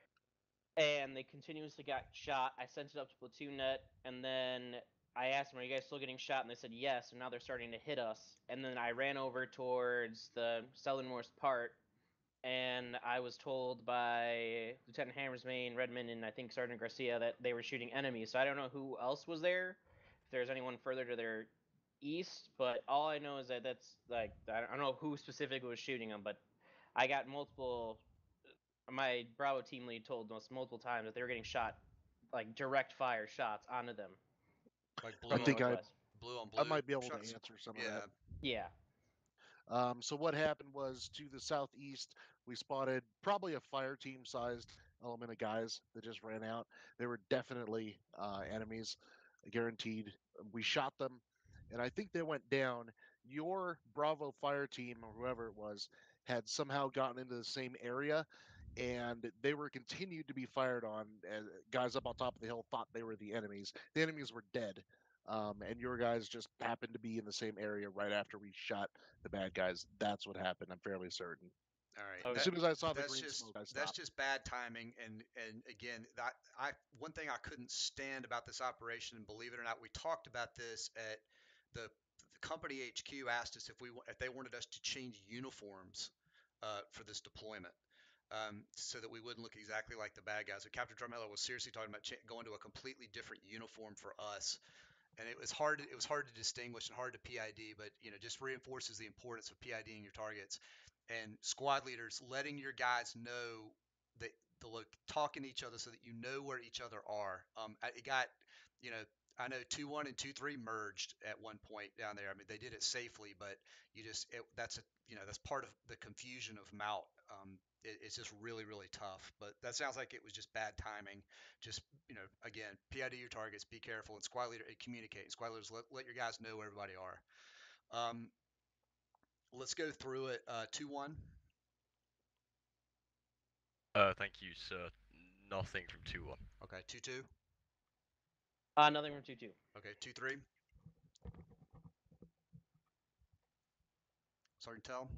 and they continuously got shot. I sent it up to Platoon Net, and then I asked them, "Are you guys still getting shot?" And they said yes. And now they're starting to hit us. And then I ran over towards the southernmost part, and I was told by Lieutenant Hammersmain, Redmond, and I think Sergeant Garcia that they were shooting enemies. So I don't know who else was there, if there's anyone further to their east, but all I know is that that's like I don't know who specifically was shooting them, but I got multiple. My Bravo team lead told us multiple times that they were getting shot, like direct fire shots onto them. Like I think blue on blue. I might be able shots? to answer some of that. Yeah. So what happened was to the southeast, we spotted probably a fire team sized element of guys that just ran out. They were definitely enemies, guaranteed. We shot them, and I think they went down. Your Bravo fire team, or whoever it was, had somehow gotten into the same area, and they were continued to be fired on. And guys up on top of the hill thought they were the enemies. The enemies were dead. And your guys just happened to be in the same area right after we shot the bad guys. That's what happened. I'm fairly certain. All right. As soon as I saw the that's green just, smoke, I stopped. That's just bad timing. And again, one thing I couldn't stand about this operation, and believe it or not, we talked about this at the company HQ. Asked us if they wanted us to change uniforms for this deployment. So that we wouldn't look exactly like the bad guys. So Captain Drumheller was seriously talking about going to a completely different uniform for us. And it was hard to distinguish and hard to PID, but just reinforces the importance of PIDing your targets and squad leaders letting your guys know that talking to each other so that you know where each other are. It got, I know 2-1 and 2-3 merged at one point down there. I mean, they did it safely, but that's part of the confusion of Mount. It's just really, really tough. But that sounds like it was just bad timing. Just, again, PID your targets, be careful, and squad leader communicate. Squad leaders let your guys know where everybody are. Let's go through it. 2-1. Thank you, sir. Nothing from 2-1. Okay, 2-2. Nothing from 2-2. Okay, 2-3. Sergeant Tell.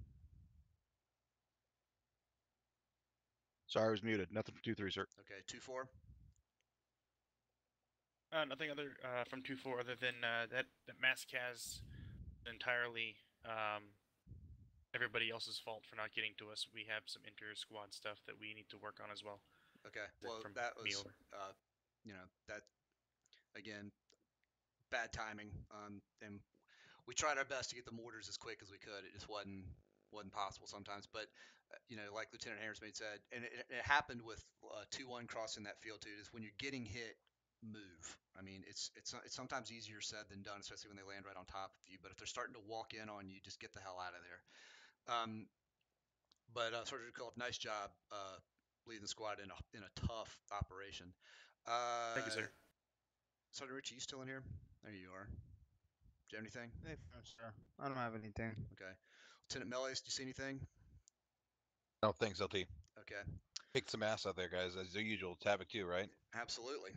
Sorry, I was muted. Nothing from 2-3, sir. Okay, 2-4. Nothing other from 2-4 other than that mask has entirely everybody else's fault for not getting to us. We have some inter-squad stuff that we need to work on as well. Okay, well, that was, that, again, bad timing. And we tried our best to get the mortars as quick as we could. It just wasn't possible sometimes. But, like Lieutenant Hammersmaid said, and it happened with 2-1 crossing that field too, is when you're getting hit, move. I mean, it's sometimes easier said than done, especially when they land right on top of you. But if they're starting to walk in on you, just get the hell out of there. But Sergeant Kulov, nice job leading the squad in a tough operation. Thank you, sir. Sergeant Rich, are you still in here? There you are. Do you have anything? Hey, sir. I don't have anything. Okay. Lieutenant Meles, do you see anything? No, thanks, LT. Okay. Kicked some ass out there, guys, as usual. It's Havoc too, right? Absolutely.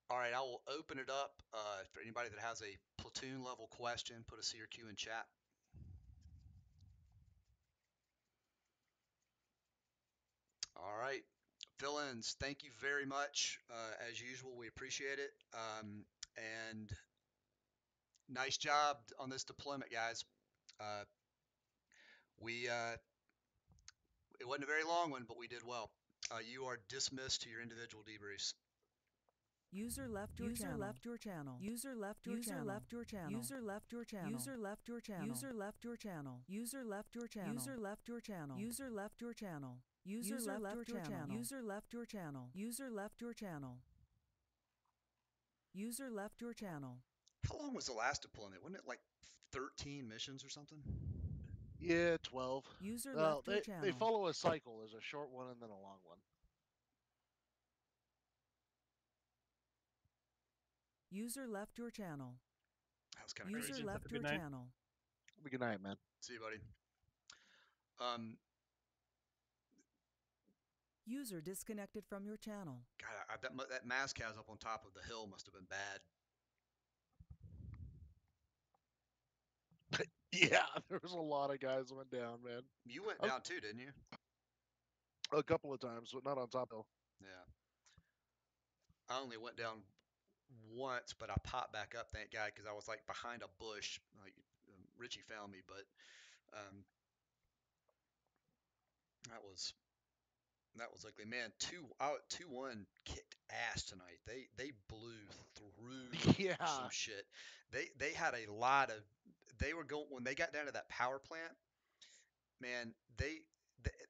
All right, I will open it up for anybody that has a platoon level question. Put a C or Q in chat. All right. Fill-ins, thank you very much. As usual, we appreciate it. And nice job on this deployment, guys. It wasn't a very long one, but we did well. You are dismissed to your individual debriefs. User left your channel. User left your channel. User left your channel. User left your channel. User left your channel. User left your channel. User left your channel. User left your channel. User left your channel. User left your channel. User left your channel. User left your channel. User left your channel. How long was the last deployment? Wasn't it like 13 missions or something? Yeah, 12. User left your channel. They follow a cycle. There's a short one and then a long one. User left your channel. That was kind of crazy. User left your channel. Have a good night, man. See you, buddy. User disconnected from your channel. God, that mask house up on top of the hill must have been bad. Yeah, there was a lot of guys went down, man. You went down too, didn't you? A couple of times, but not on top hill. Yeah. I only went down once, but I popped back up, thank God, because I was like behind a bush. Like Richie found me, but um, that was ugly, man. 2-1 kicked ass tonight. They blew through Yeah. some shit. They had a lot of. They were going when they got down to that power plant. Man,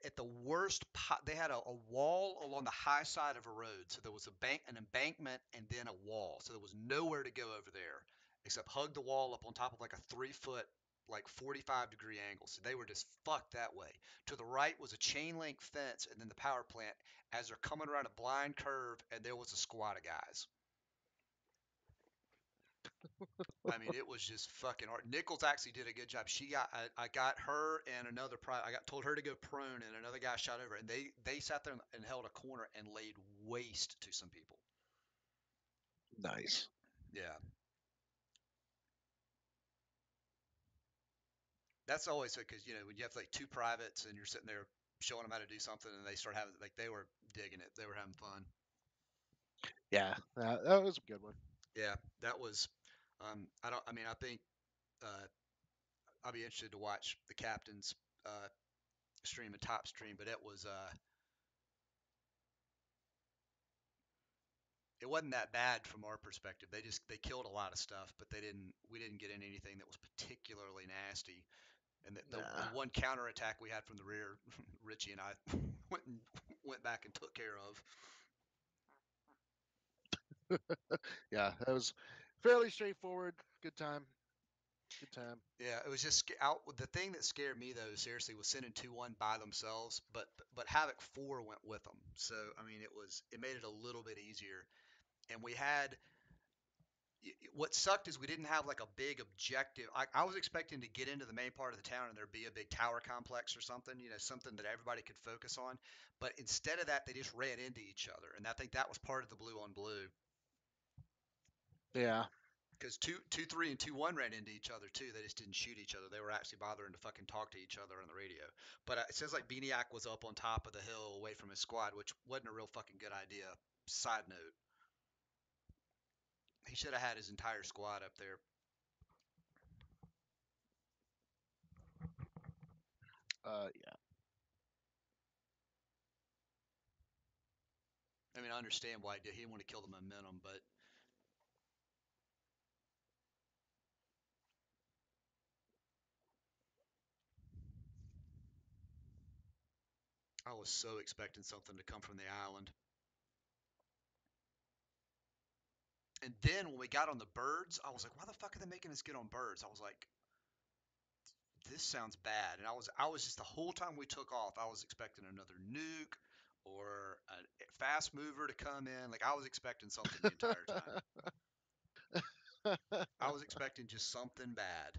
at the worst pot, they had a wall along the high side of a road. So there was an embankment, and then a wall. So there was nowhere to go over there except hug the wall up on top of like a 3-foot, like 45-degree angle. So they were just fucked that way. To the right was a chain link fence, and then the power plant. As they're coming around a blind curve, and there was a squad of guys. I mean, it was just fucking hard. Nichols actually did a good job. I got her and another told her to go prone, and another guy shot over, and they sat there and held a corner and laid waste to some people. Nice. Yeah. That's always because when you have like two privates and you're sitting there showing them how to do something, and they start having like they were digging it. They were having fun. Yeah, that was a good one. Yeah, that was. I think I'll be interested to watch the captain's stream and top stream, but it was it wasn't that bad from our perspective. They killed a lot of stuff, but we didn't get in anything that was particularly nasty. And the one counterattack we had from the rear, Richie and I went back and took care of. Yeah, that was fairly straightforward. Good time. Good time. Yeah, it was just out. The thing that scared me though, seriously, was sending 2-1 by themselves, but Havoc 4 went with them. So I mean, it made it a little bit easier. And we had what sucked is we didn't have like a big objective. I was expecting to get into the main part of the town and there'd be a big tower complex or something, something that everybody could focus on. But instead of that, they just ran into each other, and I think that was part of the blue on blue. Yeah. Because 2-3 and 2-1 ran into each other too. They just didn't shoot each other. They were actually bothering to fucking talk to each other on the radio. But it says like Beaniac was up on top of the hill away from his squad, which wasn't a real fucking good idea. Side note. He should have had his entire squad up there. Yeah. I mean, I understand why he did. He didn't want to kill the momentum, but I was so expecting something to come from the island. And then when we got on the birds, I was like, why the fuck are they making us get on birds? I was like, this sounds bad. And I was just the whole time we took off, I was expecting another nuke or a fast mover to come in. Like I was expecting something the entire time. I was expecting just something bad.